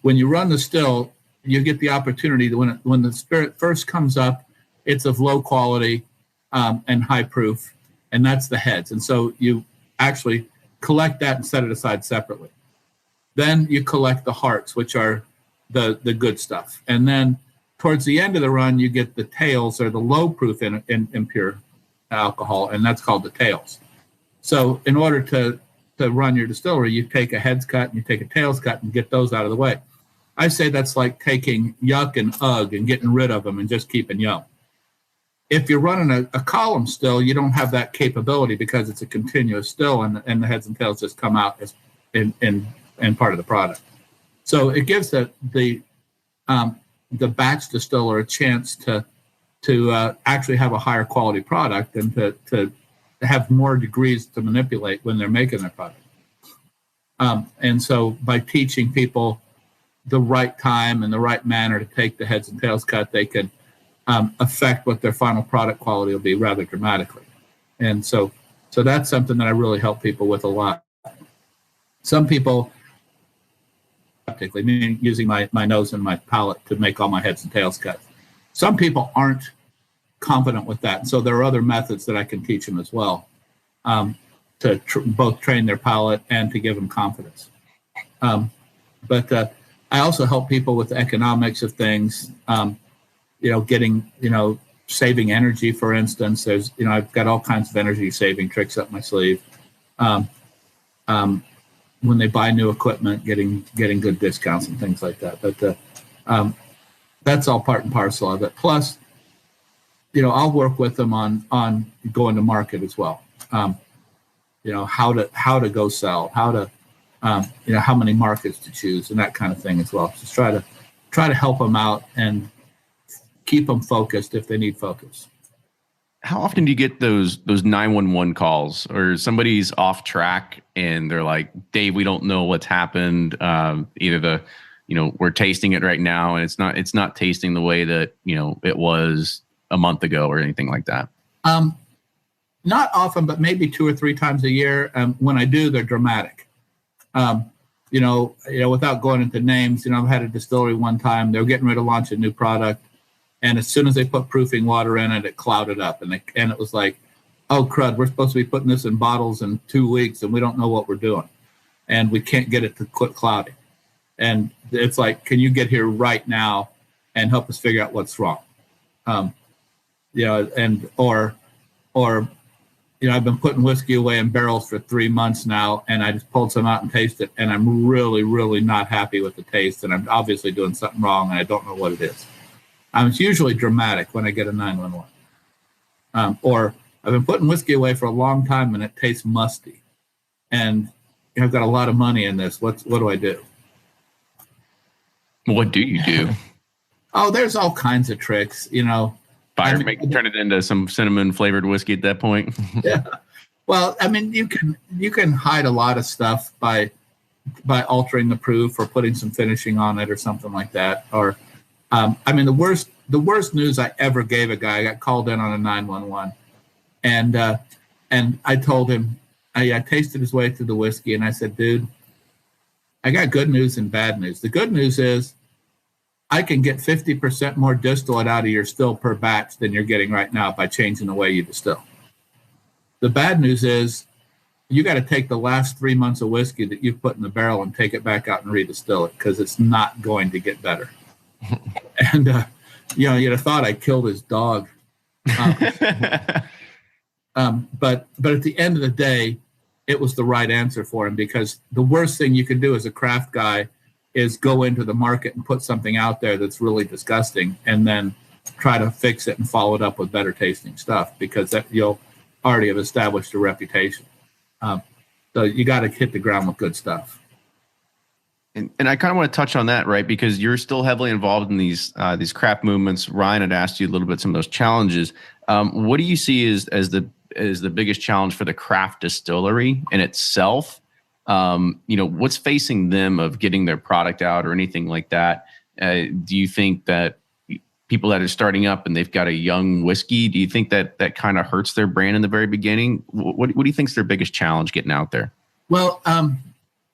when you run the still, you get the opportunity to, when the spirit first comes up, it's of low quality and high proof, and that's the heads. And so you actually collect that and set it aside separately. Then you collect the hearts, which are the good stuff. And then towards the end of the run, you get the tails, or the low proof in impure alcohol, and that's called the tails. So in order to run your distillery, you take a heads cut and you take a tails cut and get those out of the way. I say that's like taking yuck and ugh and getting rid of them and just keeping yum. If you're running a column still, you don't have that capability because it's a continuous still, and the heads and tails just come out as in part of the product. So it gives the batch distiller a chance to actually have a higher quality product and to have more degrees to manipulate when they're making their product. And so by teaching people the right time and the right manner to take the heads and tails cut, they can affect what their final product quality will be rather dramatically. And so that's something that I really help people with a lot. Some people, meaning using my nose and my palate to make all my heads and tails cuts. Some people aren't confident with that. And so there are other methods that I can teach them as well, to both train their palate and to give them confidence. But I also help people with the economics of things, getting, saving energy, for instance. There's, I've got all kinds of energy saving tricks up my sleeve. When they buy new equipment, getting good discounts and things like that. But that's all part and parcel of it. Plus, I'll work with them on going to market as well. How to go sell, how to, how many markets to choose, and that kind of thing as well. Just try to help them out and keep them focused if they need focus. How often do you get those 911 calls, or somebody's off track and they're like, Dave, we don't know what's happened. Either we're tasting it right now and it's not tasting the way that, it was a month ago or anything like that. Not often, but maybe 2 or 3 times a year. When I do, they're dramatic. Without going into names, I've had a distillery one time, they were getting ready to launch a new product. And as soon as they put proofing water in it, it clouded up. And it was like, oh, crud, we're supposed to be putting this in bottles in 2 weeks, and we don't know what we're doing. And we can't get it to quit clouding. And it's like, can you get here right now and help us figure out what's wrong? Or I've been putting whiskey away in barrels for 3 months now, and I just pulled some out and tasted it, and I'm really, really not happy with the taste, and I'm obviously doing something wrong, and I don't know what it is. It's usually dramatic when I get a 911. Or I've been putting whiskey away for a long time and it tastes musty. And I've got a lot of money in this. What do I do? What do you do? Oh, there's all kinds of tricks, Turn it into some cinnamon flavored whiskey at that point. Yeah. Well, you can hide a lot of stuff by altering the proof or putting some finishing on it or something like that. Or the worst news I ever gave a guy, I got called in on a 911, and I told him, I tasted his way through the whiskey, and I said, dude, I got good news and bad news. The good news is I can get 50% more distillate out of your still per batch than you're getting right now by changing the way you distill. The bad news is you got to take the last 3 months of whiskey that you've put in the barrel and take it back out and redistill it, because it's not going to get better. And you'd have thought I killed his dog. But at the end of the day, it was the right answer for him, because the worst thing you can do as a craft guy is go into the market and put something out there that's really disgusting and then try to fix it and follow it up with better tasting stuff, because that you'll already have established a reputation. So you got to hit the ground with good stuff. And I kind of want to touch on that, right? Because you're still heavily involved in these craft movements. Ryan had asked you a little bit some of those challenges. What do you see as the biggest challenge for the craft distillery in itself? What's facing them of getting their product out or anything like that? Do you think that people that are starting up and they've got a young whiskey, do you think that kind of hurts their brand in the very beginning? What do you think is their biggest challenge getting out there? Well,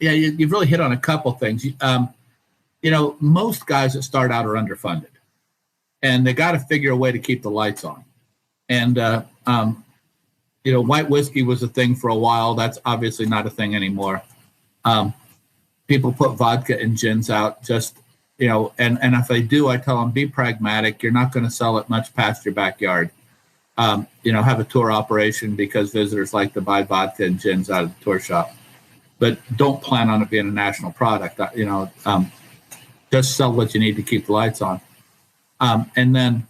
yeah, you've really hit on a couple things. Most guys that start out are underfunded, and they got to figure a way to keep the lights on. And, white whiskey was a thing for a while. That's obviously not a thing anymore. People put vodka and gins out just, and if they do, I tell them, be pragmatic. You're not going to sell it much past your backyard. Have a tour operation, because visitors like to buy vodka and gins out of the tour shop. But don't plan on it being a national product. Just sell what you need to keep the lights on, and then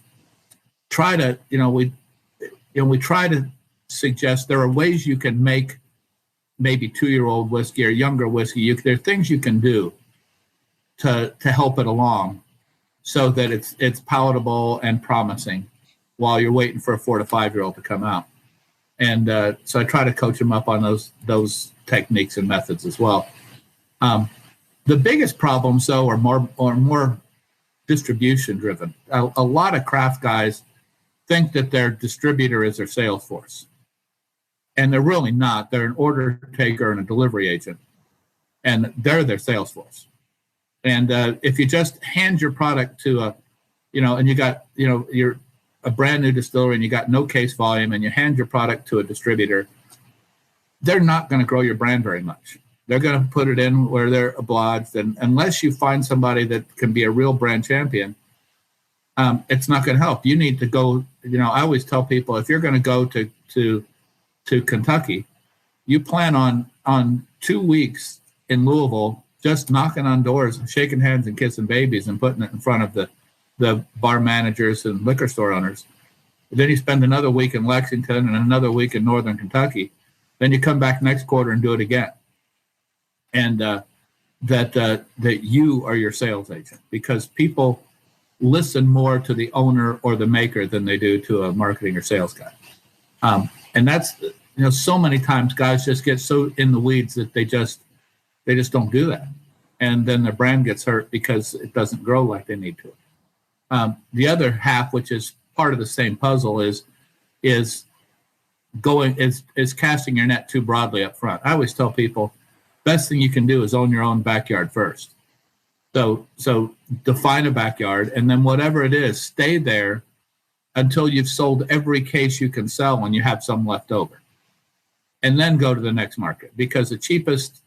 try to, we try to suggest there are ways you can make maybe 2-year-old whiskey or younger whiskey. There are things you can do to help it along, so that it's palatable and promising while you're waiting for a 4 to 5-year-old to come out. And so I try to coach them up on those techniques and methods as well. The biggest problems, though, are more distribution driven. A lot of craft guys think that their distributor is their sales force, and they're really not. They're an order taker and a delivery agent, and they're their sales force. And if you just hand your product to and you got, you're a brand new distillery and you got no case volume, and you hand your product to a distributor, they're not going to grow your brand very much. They're going to put it in where they're obliged. And unless you find somebody that can be a real brand champion, it's not going to help. You need to go, I always tell people, if you're going to go to Kentucky, you plan on 2 weeks in Louisville, just knocking on doors, shaking hands and kissing babies and putting it in front of the bar managers and liquor store owners. Then you spend another week in Lexington and another week in Northern Kentucky. Then you come back next quarter and do it again. And that you are your sales agent, because people listen more to the owner or the maker than they do to a marketing or sales guy. And that's, so many times guys just get so in the weeds that they just don't do that. And then their brand gets hurt because it doesn't grow like they need to. The other half, which is part of the same puzzle, is casting your net too broadly up front. I always tell people, best thing you can do is own your own backyard first. So define a backyard, and then whatever it is, stay there until you've sold every case you can sell and you have some left over. And then go to the next market, because the cheapest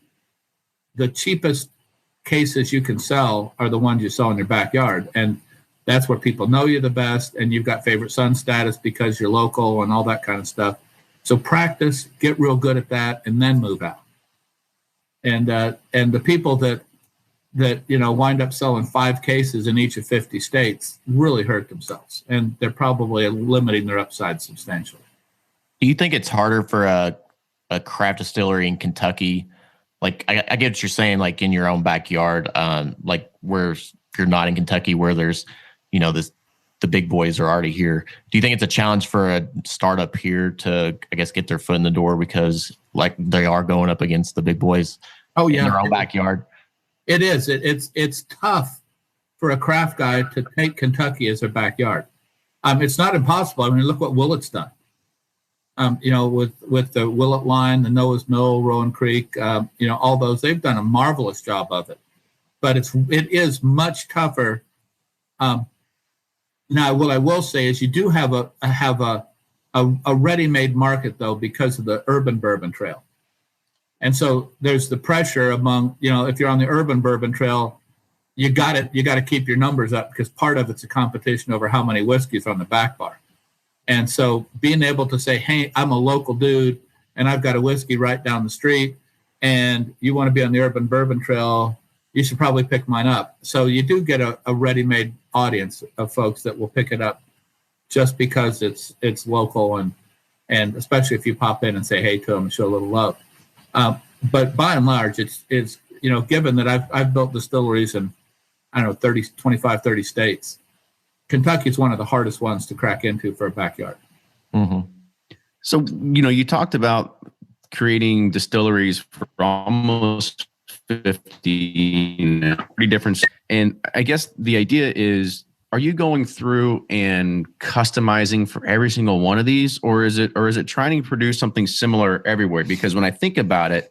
cases you can sell are the ones you sell in your backyard. And that's where people know you the best, and you've got favorite son status because you're local and all that kind of stuff. So practice, get real good at that, and then move out. And the people that wind up selling 5 cases in each of 50 states really hurt themselves, and they're probably limiting their upside substantially. Do you think it's harder for a craft distillery in Kentucky? Like, I get what you're saying, like in your own backyard, like where you're not in Kentucky, where there's, the big boys are already here. Do you think it's a challenge for a startup here to, I guess, get their foot in the door, because like they are going up against the big boys in their own backyard? It is. It's tough for a craft guy to take Kentucky as their backyard. It's not impossible. I mean, look what Willett's done. With the Willett line, the Noah's Mill, Rowan Creek, all those, they've done a marvelous job of it. But it is much tougher. Now, what I will say is you do have a ready-made market, though, because of the urban bourbon trail. And so there's the pressure among, if you're on the urban bourbon trail, you got to keep your numbers up, because part of it's a competition over how many whiskeys on the back bar. And so being able to say, hey, I'm a local dude and I've got a whiskey right down the street, and you want to be on the urban bourbon trail, you should probably pick mine up. So you do get a ready-made audience of folks that will pick it up just because it's local, and especially if you pop in and say hey to them and show a little love. But by and large, it's given that I've built distilleries in, 25, 30 states, Kentucky's one of the hardest ones to crack into for a backyard. Mm-hmm. So, you talked about creating distilleries for almost 50, 30 different. And I guess the idea is, are you going through and customizing for every single one of these, or is it trying to produce something similar everywhere? Because when I think about it,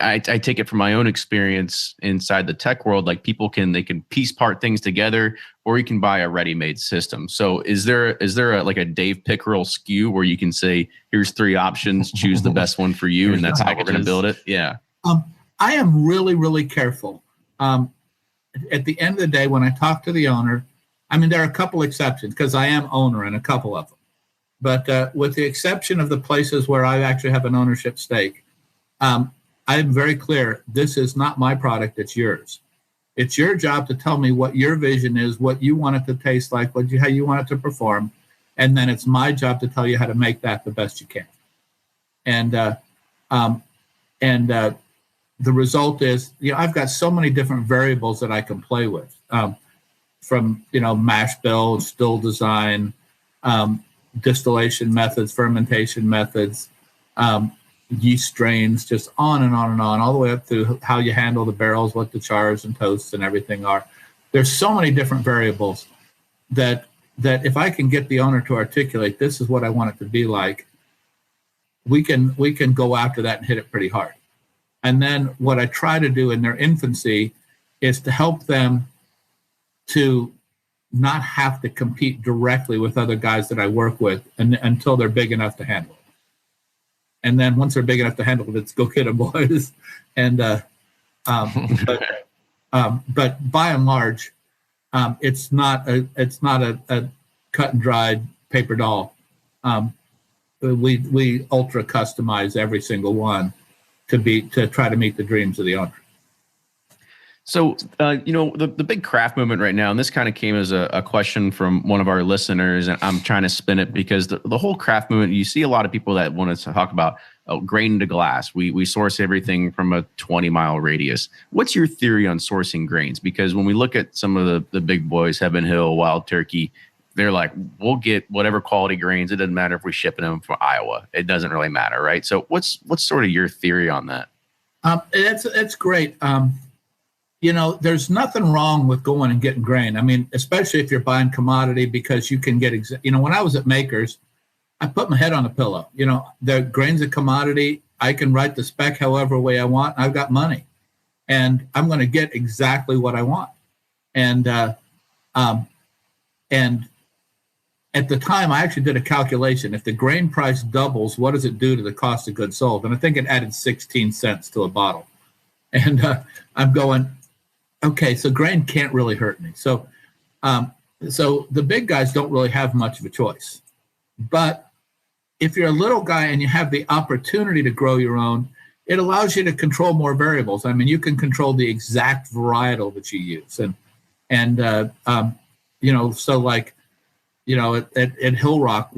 I take it from my own experience inside the tech world. Like, people can piece part things together, or you can buy a ready-made system. So is there a Dave Pickerell SKU where you can say, here's 3 options, choose the best one for you, and that's how we're going to build it? Yeah. I am really, really careful. At the end of the day, when I talk to the owner, there are a couple exceptions, because I am owner in a couple of them. But with the exception of the places where I actually have an ownership stake, I'm very clear, this is not my product, it's yours. It's your job to tell me what your vision is, what you want it to taste like, how you want it to perform, and then it's my job to tell you how to make that the best you can. And the result is, I've got so many different variables that I can play with, from mash bill, still design, distillation methods, fermentation methods, yeast strains, just on and on and on, all the way up to how you handle the barrels, what the chars and toasts and everything are. There's so many different variables that if I can get the owner to articulate, this is what I want it to be like, we can go after that and hit it pretty hard. And then what I try to do in their infancy is to help them to not have to compete directly with other guys that I work with until they're big enough to handle it. And then once they're big enough to handle it, it's go get them, boys. And but by and large, it's not a cut and dried paper doll. We ultra customize every single one to try to meet the dreams of the owner. So, the big craft movement right now, and this kind of came as a question from one of our listeners, and I'm trying to spin it because the whole craft movement, you see a lot of people that want to talk about grain to glass. We source everything from a 20-mile radius. What's your theory on sourcing grains? Because when we look at some of the big boys, Heaven Hill, Wild Turkey, they're like, we'll get whatever quality grains. It doesn't matter if we're shipping them from Iowa. It doesn't really matter, right? So what's sort of your theory on that? It's great. There's nothing wrong with going and getting grain. Especially if you're buying commodity, because you can get, when I was at Makers, I put my head on a pillow. The grain's a commodity. I can write the spec however way I want. I've got money, and I'm going to get exactly what I want. And at the time, I actually did a calculation. If the grain price doubles, what does it do to the cost of goods sold? And I think it added 16 cents to a bottle. And I'm going, okay, so grain can't really hurt me. So the big guys don't really have much of a choice. But if you're a little guy and you have the opportunity to grow your own, it allows you to control more variables. You can control the exact varietal that you use. So like, at Hill Rock,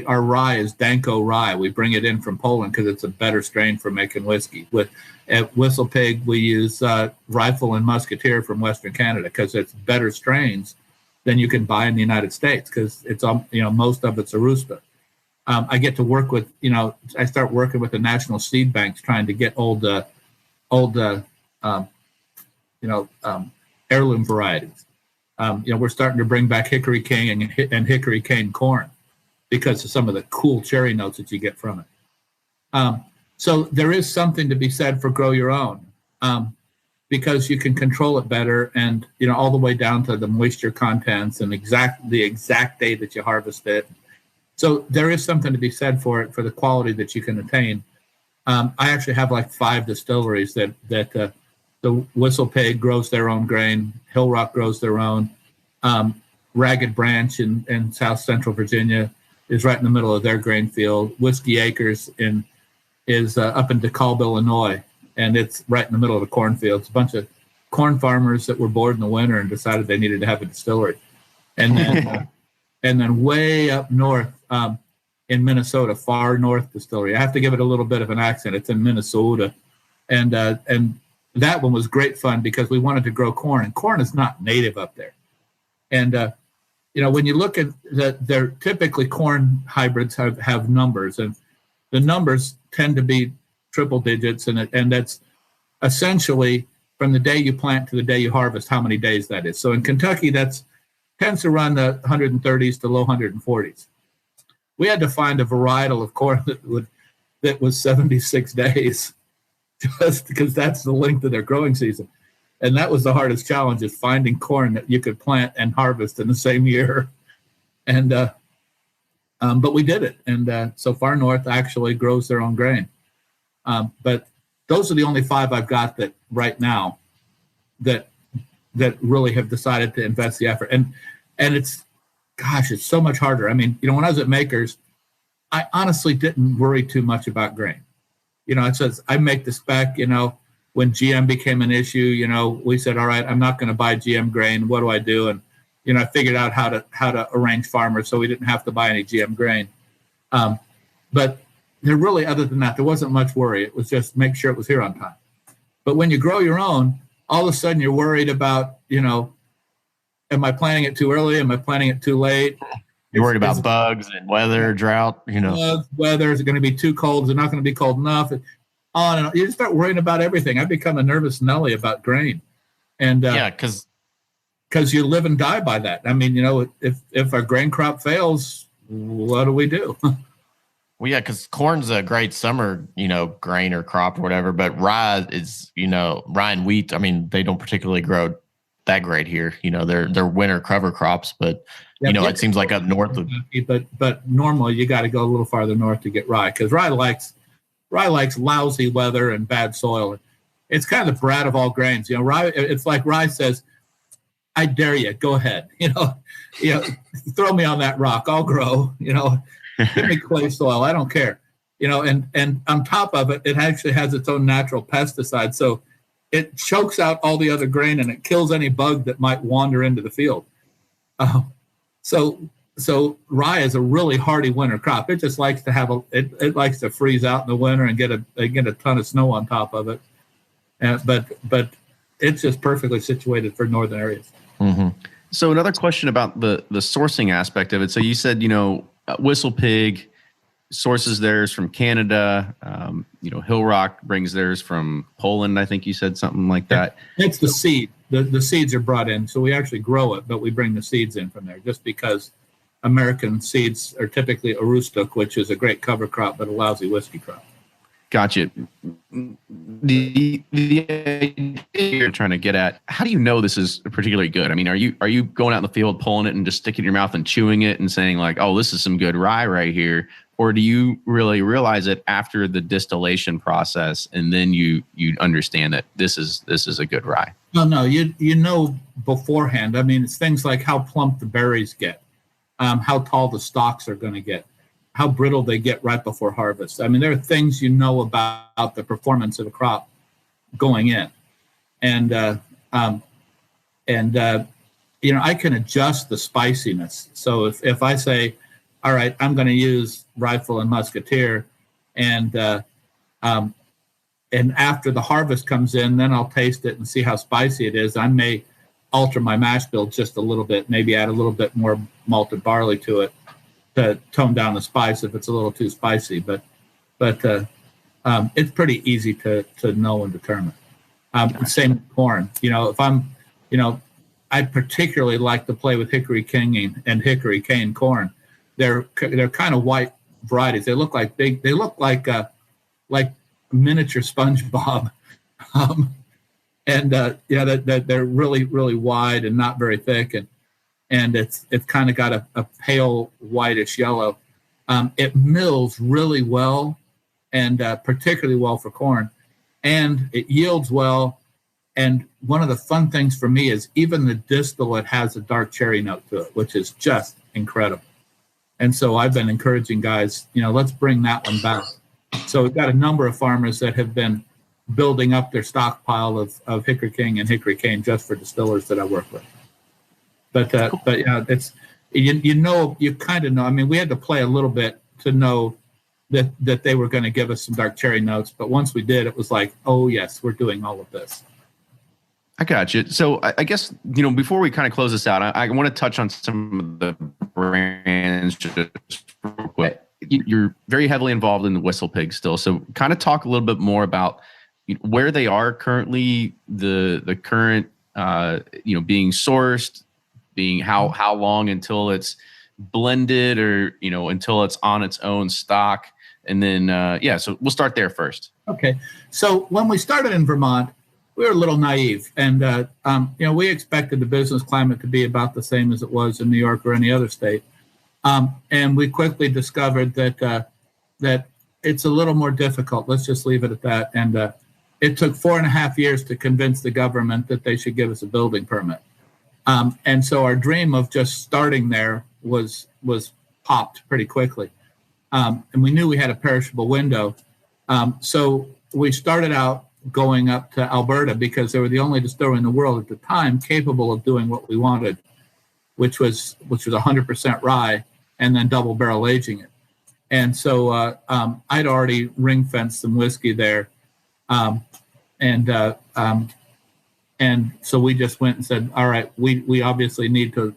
our rye is Danko rye. We bring it in from Poland because it's a better strain for making whiskey. At Whistle Pig, we use Rifle and Musketeer from Western Canada because it's better strains than you can buy in the United States, because it's most of it's Arusta. I get to work with I start working with the national seed banks trying to get old heirloom varieties. We're starting to bring back Hickory King and Hickory Cane corn because of some of the cool cherry notes that you get from it. So there is something to be said for grow your own, because you can control it better, and all the way down to the moisture contents and the exact day that you harvest it. So there is something to be said for it, for the quality that you can attain. I actually have like 5 distilleries that the Whistle Pig grows their own grain, Hill Rock grows their own, Ragged Branch in South Central Virginia is right in the middle of their grain field. Whiskey Acres is up in DeKalb, Illinois, and it's right in the middle of the cornfields. A bunch of corn farmers that were bored in the winter and decided they needed to have a distillery. And then and then way up north in Minnesota, Far North Distillery. I have to give it a little bit of an accent. It's in Minnesota, and that one was great fun because we wanted to grow corn, and corn is not native up there. And when you look at they're typically corn hybrids have numbers, and the numbers tend to be triple digits, and that's essentially from the day you plant to the day you harvest, how many days that is. So in Kentucky, that's tends to run the 130s to low 140s. We had to find a varietal of corn that was 76 days, just because that's the length of their growing season. And that was the hardest challenge, is finding corn that you could plant and harvest in the same year. And but we did it. And so Far North actually grows their own grain. But those are the only 5 I've got that right now that really have decided to invest the effort. And it's so much harder. I mean, when I was at Makers, I honestly didn't worry too much about grain. It says I make the spec. When GM became an issue, we said, all right, I'm not going to buy GM grain. What do I do? And I figured out how to arrange farmers so we didn't have to buy any GM grain. But there really, other than that, there wasn't much worry. It was just make sure it was here on time. But when you grow your own, all of a sudden you're worried about, am I planting it too early? Am I planting it too late? You're worried about bugs and weather, drought, Bugs, weather, is it going to be too cold? Is it not going to be cold enough? On and on. You just start worrying about everything. I become a nervous Nelly about grain. And because you live and die by that. I mean, if our grain crop fails, what do we do? Well, yeah, because corn's a great summer, grain or crop or whatever. But rye is, rye and wheat, I mean, they don't particularly grow that great here. They're winter cover crops, but it seems like up north. But normally you got to go a little farther north to get rye, because rye likes lousy weather and bad soil. It's kind of the brat of all grains. Rye. It's like rye says, "I dare you, go ahead. Throw me on that rock, I'll grow. Give me clay soil, I don't care. And on top of it, it actually has its own natural pesticide, so it chokes out all the other grain and it kills any bug that might wander into the field. So rye is a really hardy winter crop. It just likes to it likes to freeze out in the winter and get a ton of snow on top of it. But it's just perfectly situated for northern areas. Mm-hmm. So another question about the sourcing aspect of it. So you said, Whistle Pig sources theirs from Canada. Hill Rock brings theirs from Poland. I think you said something like that. It's the seed. The seeds are brought in, so we actually grow it, but we bring the seeds in from there, just because American seeds are typically Aroostook, which is a great cover crop, but a lousy whiskey crop. Gotcha. The idea you're trying to get at, how do you know this is particularly good? I mean, are you going out in the field, pulling it and just sticking it in your mouth and chewing it and saying like, oh, this is some good rye right here? Or do you really realize it after the distillation process, and then you understand that this is a good rye? No, you know beforehand. I mean, it's things like how plump the berries get, how tall the stalks are going to get, how brittle they get right before harvest. I mean, there are things about the performance of a crop going in, and I can adjust the spiciness. So if I say, all right, I'm going to use Rifle and Musketeer, and after the harvest comes in, then I'll taste it and see how spicy it is. I may alter my mash bill just a little bit, maybe add a little bit more malted barley to it to tone down the spice if it's a little too spicy. But it's pretty easy to know and determine. Same with corn. If I'm, I particularly like to play with Hickory King and Hickory Cane corn. They're kind of white varieties. They look like miniature SpongeBob, that they're really, really wide and not very thick, and it's kind of got a pale whitish yellow. It mills really well, and particularly well for corn. And it yields well. And one of the fun things for me is even the distillate has a dark cherry note to it, which is just incredible. And so I've been encouraging guys, let's bring that one back. So we've got a number of farmers that have been building up their stockpile of Hickory King and Hickory Cane just for distillers that I work with. But yeah, it's you kind of know. I mean, we had to play a little bit to know that they were going to give us some dark cherry notes. But once we did, it was like, oh yes, we're doing all of this. I got you. So I guess, before we kind of close this out, I want to touch on some of the brands just real quick. You're very heavily involved in the Whistle Pig still. So kind of talk a little bit more about where they are currently, the current, being sourced, being how long until it's blended or, until it's on its own stock. And then, so we'll start there first. Okay. So when we started in Vermont, we were a little naive, and we expected the business climate to be about the same as it was in New York or any other state, and we quickly discovered that it's a little more difficult. Let's just leave it at that. And it took 4.5 years to convince the government that they should give us a building permit, and so our dream of just starting there was popped pretty quickly, and we knew we had a perishable window, so we started out going up to Alberta because they were the only distillery in the world at the time capable of doing what we wanted, which was 100% rye and then double barrel aging it. And so I'd already ring fenced some whiskey there, and so we just went and said, all right, we obviously need to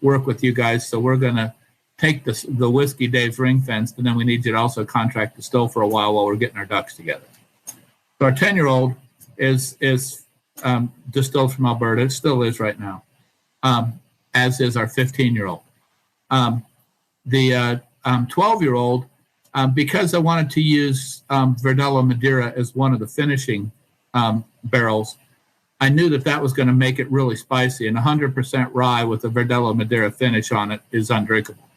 work with you guys, so we're going to take the whiskey Dave's ring fenced, and then we need you to also contract distill for a while we're getting our ducks together. So our 10-year-old is distilled from Alberta. It still is right now, as is our 15-year-old. The 12-year-old, because I wanted to use Verdelho Madeira as one of the finishing barrels, I knew that was going to make it really spicy. And 100% rye with a Verdelho Madeira finish on it is undrinkable.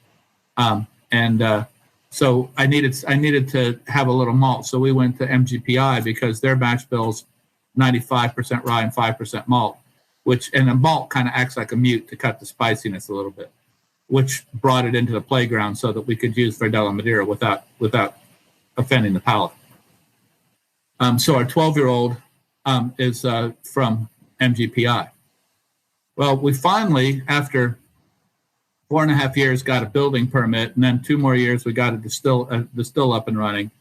So I needed to have a little malt. So we went to MGPI because their batch bill's 95% rye and 5% malt, and the malt kind of acts like a mute to cut the spiciness a little bit, which brought it into the playground so that we could use Verdelho Madeira without offending the palate. So our 12-year-old is from MGPI. Well, we finally, after 4.5 years, got a building permit, and then 2 more years we got a distill up and running.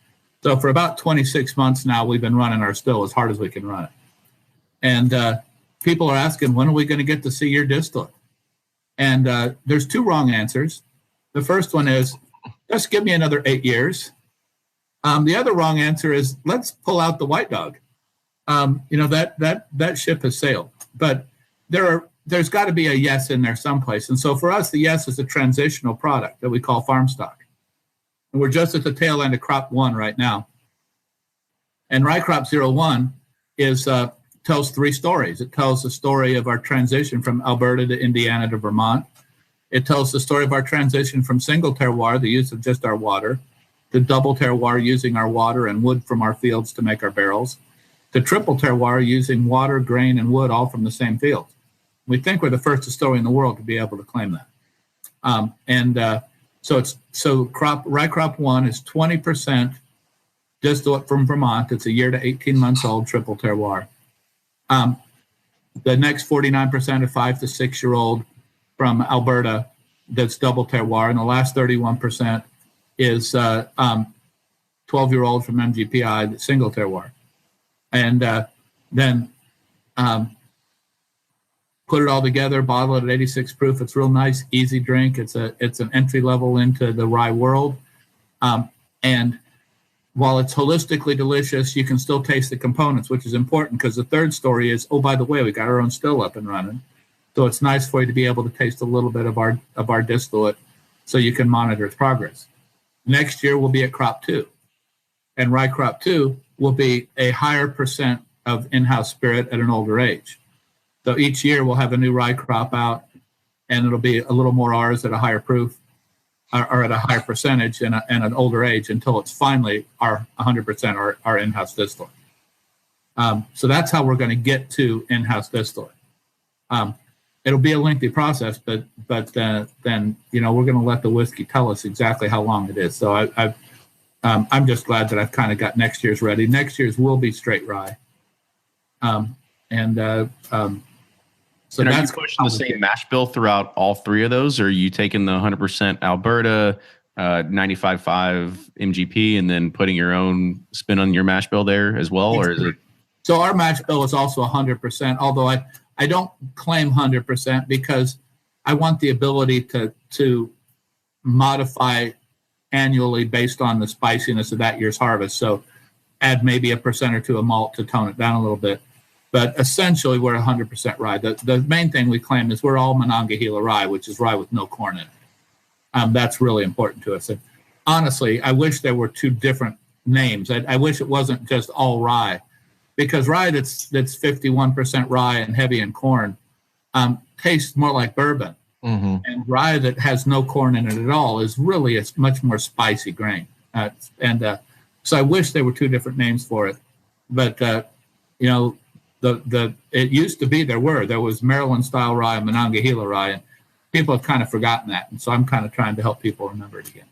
So for about 26 months now, we've been running our still as hard as we can run it. And people are asking, when are we going to get to see your distillate? And there's 2 wrong answers. The first one is, just give me another 8 years. The other wrong answer is, let's pull out the white dog. That ship has sailed. But there's got to be a yes in there someplace. And so for us, the yes is a transitional product that we call farm stock. And we're just at the tail end of crop 1 right now. And rye crop 01 tells 3 stories. It tells the story of our transition from Alberta to Indiana to Vermont. It tells the story of our transition from single terroir, the use of just our water, to double terroir, using our water and wood from our fields to make our barrels, to triple terroir, using water, grain, and wood all from the same field. We think we're the first distillery in the world to be able to claim that. So rye crop 1 is 20% distillate from Vermont. It's a year to 18 months old, triple terroir. The next 49% are 5 to 6 year old from Alberta. That's double terroir, and the last 31% is 12-year-old from MGPI, that's single terroir. And then put it all together, bottle it at 86 proof. It's real nice, easy drink. It's an entry level into the rye world. And while it's holistically delicious, you can still taste the components, which is important because the third story is, oh, by the way, we got our own still up and running. So it's nice for you to be able to taste a little bit of our distillate so you can monitor its progress. Next year, we'll be at crop 2. And rye crop 2 will be a higher percent of in-house spirit at an older age. So each year we'll have a new rye crop out, and it'll be a little more ours at a higher proof. are at a higher percentage and an older age until it's finally our 100% our in-house distiller. So that's how we're going to get to in-house distiller. It'll be a lengthy process, but then we're going to let the whiskey tell us exactly how long it is. So I'm just glad that I've kind of got next year's ready. Next year's will be straight rye. So and are that's you pushing the same mash bill throughout all three of those, or are you taking the 100% Alberta, 95.5 MGP, and then putting your own spin on your mash bill there as well, or is it? So our mash bill is also 100%, although I don't claim 100% because I want the ability to modify annually based on the spiciness of that year's harvest. So add maybe 1% or 2% of malt to tone it down a little bit. But essentially, we're 100% rye. The main thing we claim is we're all Monongahela rye, which is rye with no corn in it. That's really important to us. And honestly, I wish there were two different names. I wish it wasn't just all rye, because rye that's 51% rye and heavy in corn tastes more like bourbon. Mm-hmm. And rye that has no corn in it at all is really a much more spicy grain. So I wish there were two different names for it. But, it used to be there was Maryland style rye and Monongahela rye, and people have kind of forgotten that. And so I'm kind of trying to help people remember it again.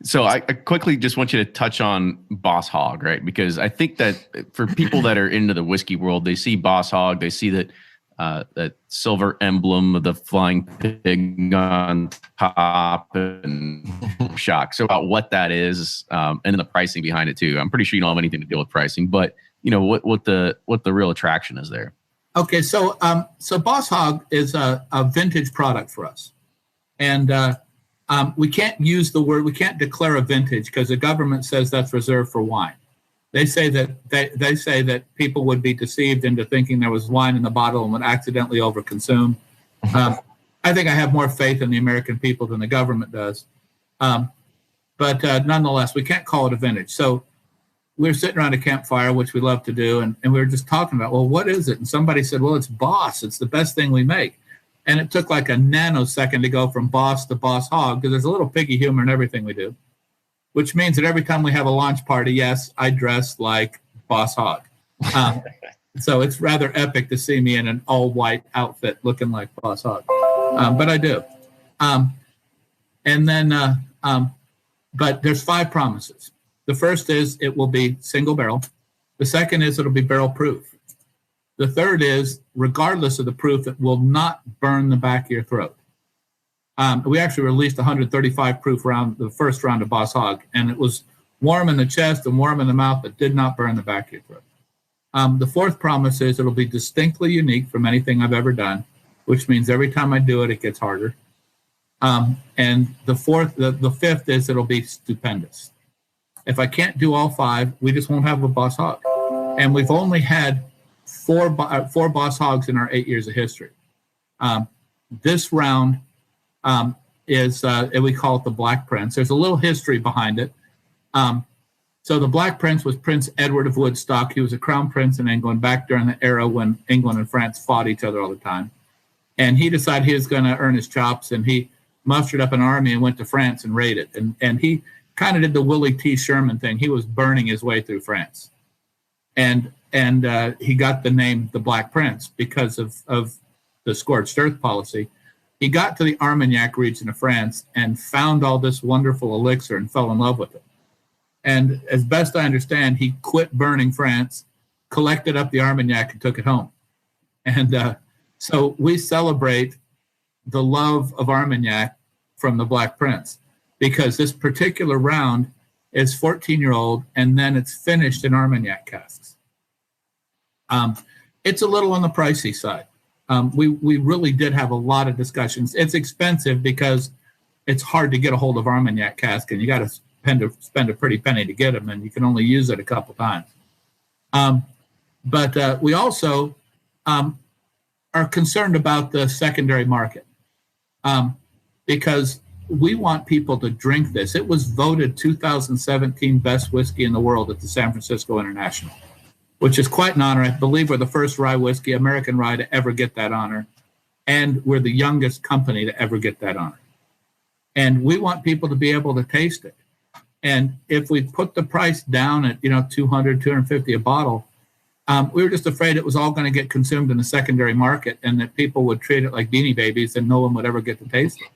So I quickly just want you to touch on Boss Hog, right? Because I think that for people that are into the whiskey world, they see Boss Hog, they see that silver emblem of the flying pig on top and shock. So about what that is, and then the pricing behind it too. I'm pretty sure you don't have anything to deal with pricing, but what the real attraction is there. Okay, so Boss Hog is a vintage product for us, and we can't use the word. We can't declare a vintage because the government says that's reserved for wine. They say that people would be deceived into thinking there was wine in the bottle and would accidentally overconsume. I think I have more faith in the American people than the government does, but nonetheless, we can't call it a vintage. So we were sitting around a campfire, which we love to do, and we were just talking about, well, what is it? And somebody said, well, it's Boss. It's the best thing we make. And it took like a nanosecond to go from Boss to Boss Hog, because there's a little piggy humor in everything we do, which means that every time we have a launch party, yes, I dress like Boss Hog. So it's rather epic to see me in an all-white outfit looking like Boss Hog. But I do. But there's 5 promises. The first is it will be single barrel. The second is it'll be barrel proof. The third is, regardless of the proof, it will not burn the back of your throat. We actually released 135 proof round, the first round of Boss Hog, and it was warm in the chest and warm in the mouth, but did not burn the back of your throat. The fourth promise is it'll be distinctly unique from anything I've ever done, which means every time I do it, it gets harder. And the fifth is it'll be stupendous. If I can't do all 5, we just won't have a Boss Hog. And we've only had 4 Boss Hogs in our 8 years of history. This round is, we call it the Black Prince. There's a little history behind it. So the Black Prince was Prince Edward of Woodstock. He was a crown prince in England back during the era when England and France fought each other all the time. And he decided he was going to earn his chops, and he mustered up an army and went to France and raided. And he kind of did the Willie T. Sherman thing. He was burning his way through France. And he got the name the Black Prince because of the scorched earth policy. He got to the Armagnac region of France and found all this wonderful elixir and fell in love with it. And as best I understand, he quit burning France, collected up the Armagnac, and took it home. And so we celebrate the love of Armagnac from the Black Prince, because this particular round is 14-year-old, and then it's finished in Armagnac casks. It's a little on the pricey side. We really did have a lot of discussions. It's expensive because it's hard to get a hold of Armagnac cask, and you got to spend a pretty penny to get them, and you can only use it a couple times. But we also are concerned about the secondary market, because we want people to drink this. It was voted 2017 best whiskey in the world at the San Francisco International, which is quite an honor. I believe we're the first rye whiskey, American rye, to ever get that honor. And we're the youngest company to ever get that honor. and we want people to be able to taste it. And if we put the price down at, $200, $250 a bottle, we were just afraid it was all going to get consumed in the secondary market and that people would treat it like Beanie Babies and no one would ever get to taste it.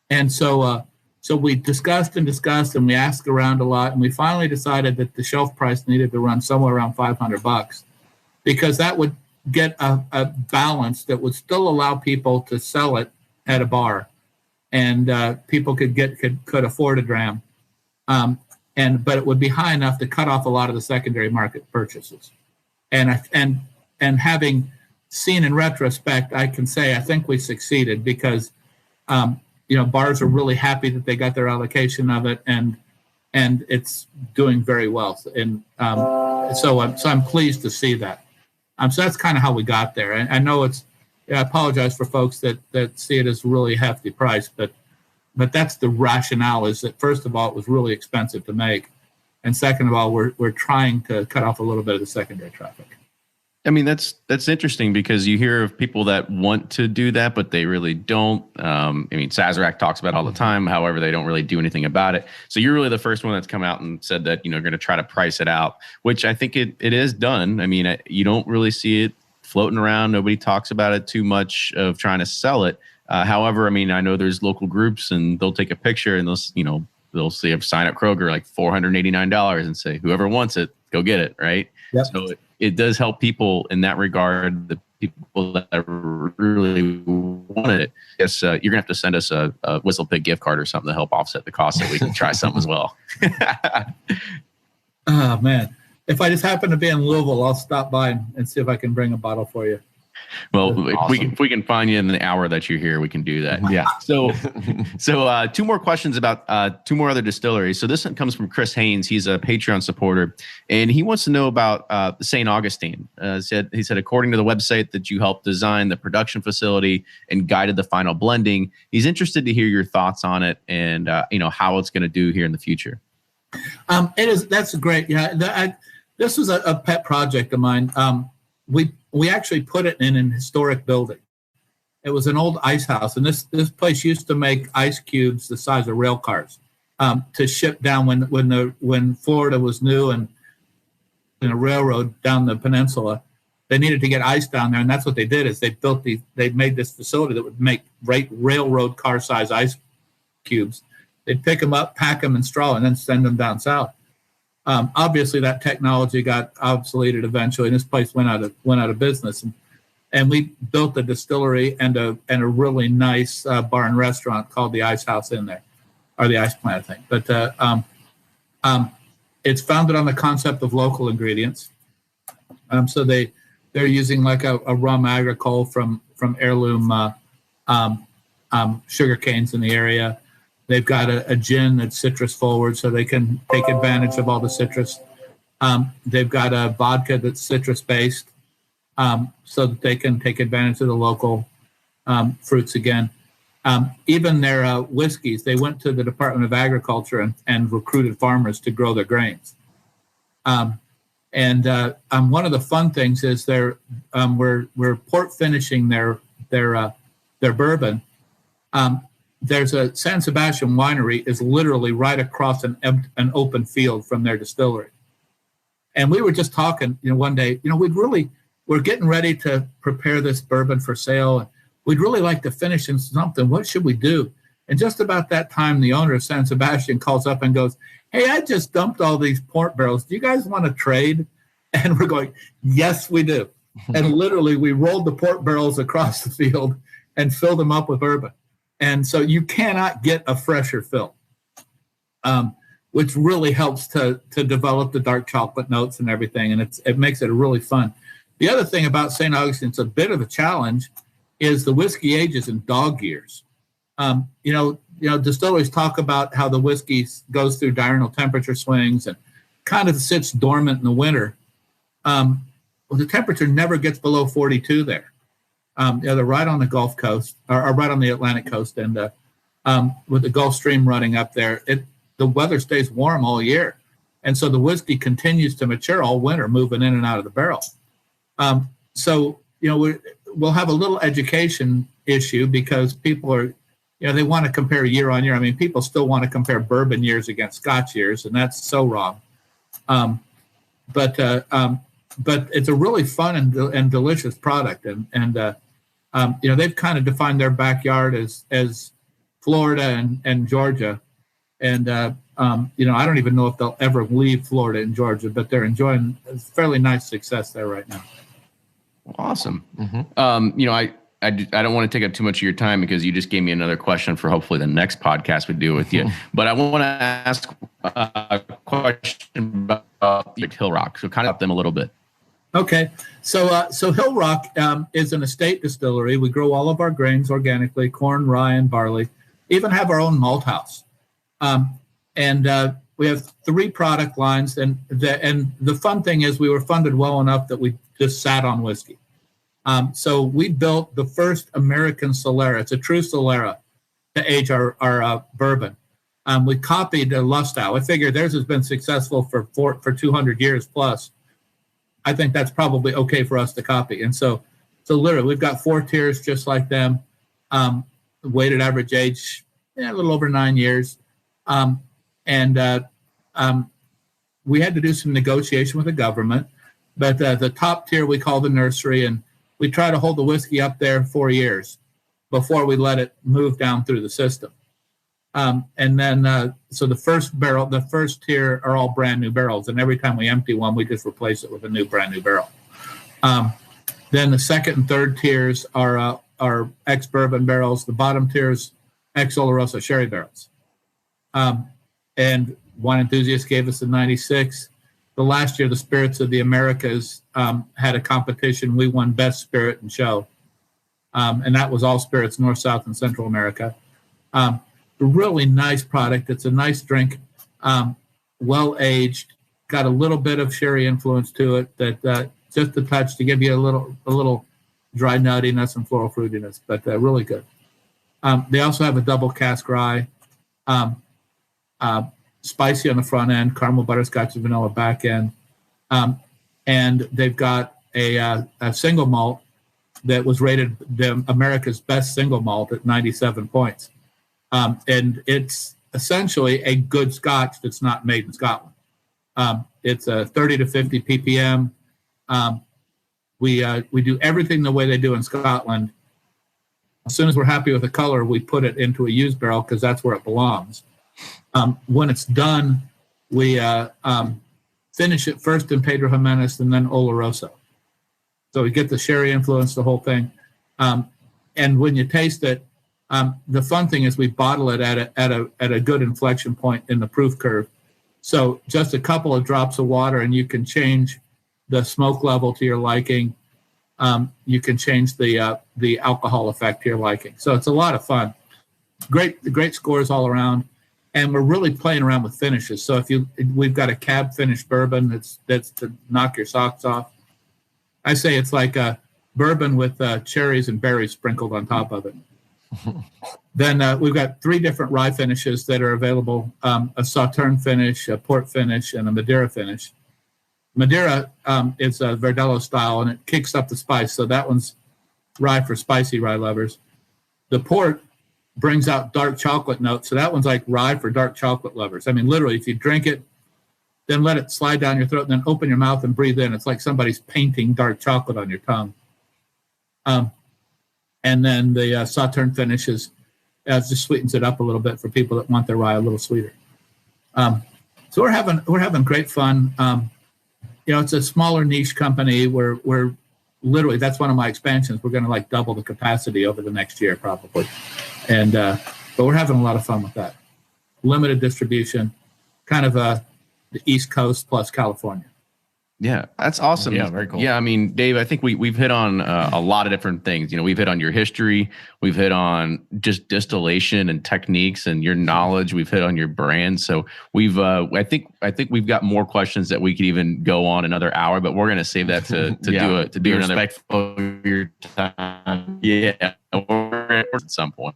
And so we discussed and we asked around a lot, and we finally decided that the shelf price needed to run somewhere around $500 because that would get a balance that would still allow people to sell it at a bar, and people could afford a dram, but it would be high enough to cut off a lot of the secondary market purchases. And having seen in retrospect, I can say I think we succeeded because bars are really happy that they got their allocation of it, and it's doing very well. And so I'm pleased to see that. So that's kind of how we got there. And I know I apologize for folks that see it as a really hefty price, but that's the rationale. Is that first of all, it was really expensive to make, and second of all, we're trying to cut off a little bit of the secondary traffic. I mean, that's interesting because you hear of people that want to do that, but they really don't. Sazerac talks about it all the time. However, they don't really do anything about it. So you're really the first one that's come out and said that, going to try to price it out, which I think it is done. I mean, you don't really see it floating around. Nobody talks about it too much of trying to sell it. However, I know there's local groups and they'll take a picture and they'll see a sign at Kroger like $489 and say, whoever wants it, go get it. Right. Yep. So it does help people in that regard, the people that really wanted it. Yes, you're going to have to send us a Whistle Pig gift card or something to help offset the cost so we can try something as well. Oh, man. If I just happen to be in Louisville, I'll stop by and see if I can bring a bottle for you. Well, if we can find you in the hour that you're here, we can do that. Yeah. So two more questions about two more other distilleries. So this one comes from Chris Haynes. He's a Patreon supporter, and he wants to know about St. Augustine. He said, according to the website that you helped design the production facility and guided the final blending, he's interested to hear your thoughts on it and how it's going to do here in the future. That's great. Yeah. This was a pet project of mine. We actually put it in an historic building. It was an old ice house, and this place used to make ice cubes the size of rail cars to ship down when Florida was new and in a railroad down the peninsula. They needed to get ice down there, and that's what they did. Is they made this facility that would make railroad car size ice cubes. They'd pick them up, pack them in straw, and then send them down south. Obviously, that technology got obsoleted eventually, and this place went out of business. And we built a distillery and a really nice bar and restaurant called the Ice House in there, or the Ice Plant, I think. But it's founded on the concept of local ingredients. So they're using like a rum agricole from heirloom sugar canes in the area. They've got a gin that's citrus forward, so they can take advantage of all the citrus. They've got a vodka that's citrus based, so that they can take advantage of the local fruits again. Even their whiskeys, they went to the Department of Agriculture and recruited farmers to grow their grains. One of the fun things is we're port finishing their bourbon. There's a San Sebastian winery is literally right across an open field from their distillery. And we were just talking, one day, we're getting ready to prepare this bourbon for sale. We'd really like to finish in something. What should we do? And just about that time, the owner of San Sebastian calls up and goes, "Hey, I just dumped all these port barrels. Do you guys want to trade?" And we're going, "Yes, we do." And literally, we rolled the port barrels across the field and filled them up with bourbon. And so you cannot get a fresher fill, which really helps to develop the dark chocolate notes and everything. And it makes it really fun. The other thing about St. Augustine, it's a bit of a challenge, is the whiskey ages in dog years. Distilleries talk about how the whiskey goes through diurnal temperature swings and kind of sits dormant in the winter. Well, the temperature never gets below 42 there. They're right on the Gulf Coast, or right on the Atlantic coast, and with the Gulf Stream running up there, the weather stays warm all year, and so the whiskey continues to mature all winter, moving in and out of the barrel. We'll have a little education issue because people are they want to compare year on year. I mean, people still want to compare bourbon years against Scotch years, and that's so wrong. But it's a really fun and delicious product, and they've kind of defined their backyard as Florida and Georgia, and I don't even know if they'll ever leave Florida and Georgia, but they're enjoying a fairly nice success there right now. Awesome. I don't want to take up too much of your time because you just gave me another question for hopefully the next podcast we do with you. But I want to ask a question about Hill Rock. So kind of up them a little bit. Okay. So Hill Rock is an estate distillery. We grow all of our grains organically, corn, rye, and barley. Even have our own malt house. And we have 3 product lines. And the fun thing is we were funded well enough that we just sat on whiskey. So we built the first American Solera. It's a true Solera to age our bourbon. We copied Lustau. I figure theirs has been successful for 200 years plus. I think that's probably okay for us to copy. And so literally we've got 4 tiers just like them. Weighted average age, a little over 9 years. We had to do some negotiation with the government, but the top tier we call the nursery, and we try to hold the whiskey up there 4 years before we let it move down through the system. So the first tier are all brand new barrels, and every time we empty one, we just replace it with a brand new barrel. Then the second and third tiers are ex-bourbon barrels. The bottom tiers, ex-Oloroso sherry barrels. And Wine Enthusiast gave us a 96. The last year, the Spirits of the Americas had a competition. We won Best Spirit and Show. And that was all spirits, North, South, and Central America. A really nice product. It's a nice drink, well-aged, got a little bit of sherry influence to it, that just a touch to give you a little dry nuttiness and floral fruitiness, but really good. They also have a double cask rye, spicy on the front end, caramel butterscotch and vanilla back end. And they've got a single malt that was rated America's best single malt at 97 points. And it's essentially a good Scotch that's not made in Scotland. It's a 30 to 50 ppm. We do everything the way they do in Scotland. As soon as we're happy with the color, we put it into a used barrel because that's where it belongs. When it's done, we finish it first in Pedro Jimenez and then Oloroso. So we get the sherry influence, the whole thing. And when you taste it, the fun thing is we bottle it at a good inflection point in the proof curve. So just a couple of drops of water, and you can change the smoke level to your liking. You can change the alcohol effect to your liking. So it's a lot of fun. Great scores all around. And we're really playing around with finishes. So we've got a cab finished bourbon that's to knock your socks off. I say it's like a bourbon with cherries and berries sprinkled on top of it. Then we've got 3 different rye finishes that are available: a Sauterne finish, a port finish, and a Madeira finish. Madeira is a Verdelho style, and it kicks up the spice. So that one's rye for spicy rye lovers. The port brings out dark chocolate notes. So that one's like rye for dark chocolate lovers. I mean, literally, if you drink it, then let it slide down your throat, and then open your mouth and breathe in. It's like somebody's painting dark chocolate on your tongue. And then the Sauterne finishes just sweetens it up a little bit for people that want their rye a little sweeter. So we're having great fun. It's a smaller niche company. We're literally, that's one of my expansions. We're going to like double the capacity over the next year probably. And but we're having a lot of fun with that. Limited distribution, kind of the East Coast plus California. Yeah, that's awesome. Yeah, very cool. Yeah, I mean, Dave, I think we've hit on a lot of different things. We've hit on your history, we've hit on just distillation and techniques and your knowledge. We've hit on your brand. So we've, I think we've got more questions that we could even go on another hour, but we're going to save that to do another. Respectful of your time. Yeah, at some point.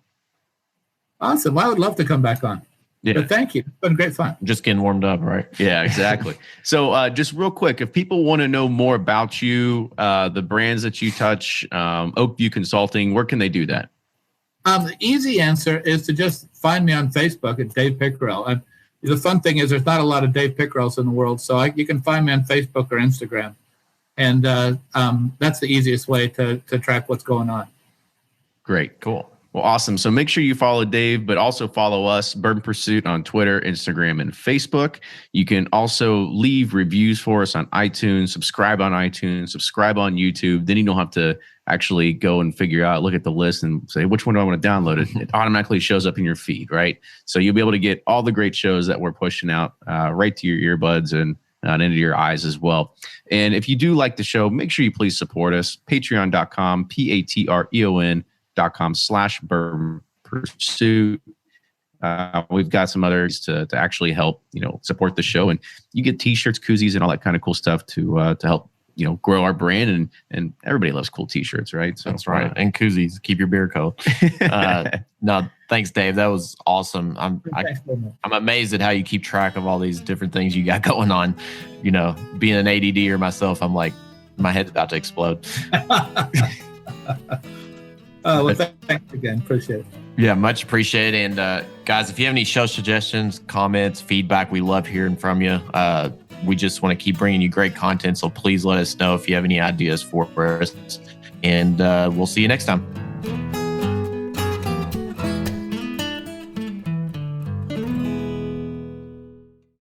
Awesome. Well, I would love to come back on. Yeah. But thank you. It's been great fun. Just getting warmed up, right? Yeah, exactly. So just real quick, if people want to know more about you, the brands that you touch, Oakview Consulting, where can they do that? The easy answer is to just find me on Facebook at Dave Pickerell. And the fun thing is there's not a lot of Dave Pickerells in the world, so you can find me on Facebook or Instagram. And that's the easiest way to track what's going on. Great. Cool. Well, awesome. So make sure you follow Dave, but also follow us, Bourbon Pursuit, on Twitter, Instagram, and Facebook. You can also leave reviews for us on iTunes, subscribe on iTunes, subscribe on YouTube. Then you don't have to actually go and look at the list and say, which one do I want to download? It automatically shows up in your feed, right? So you'll be able to get all the great shows that we're pushing out right to your earbuds and into your eyes as well. And if you do like the show, make sure you please support us. Patreon.com, patreon.com/Bourbon Pursuit. We've got some others to actually help, support the show, and you get t-shirts, koozies, and all that kind of cool stuff to help, grow our brand, and everybody loves cool t-shirts, right? So that's right. And koozies, keep your beer cold. No, thanks, Dave. That was awesome. I'm amazed at how you keep track of all these different things you got going on. Being an ADDer myself, I'm like, my head's about to explode. Well, thanks again. Appreciate it. Yeah, much appreciated. And guys, if you have any show suggestions, comments, feedback, we love hearing from you. We just want to keep bringing you great content. So please let us know if you have any ideas for us. And we'll see you next time.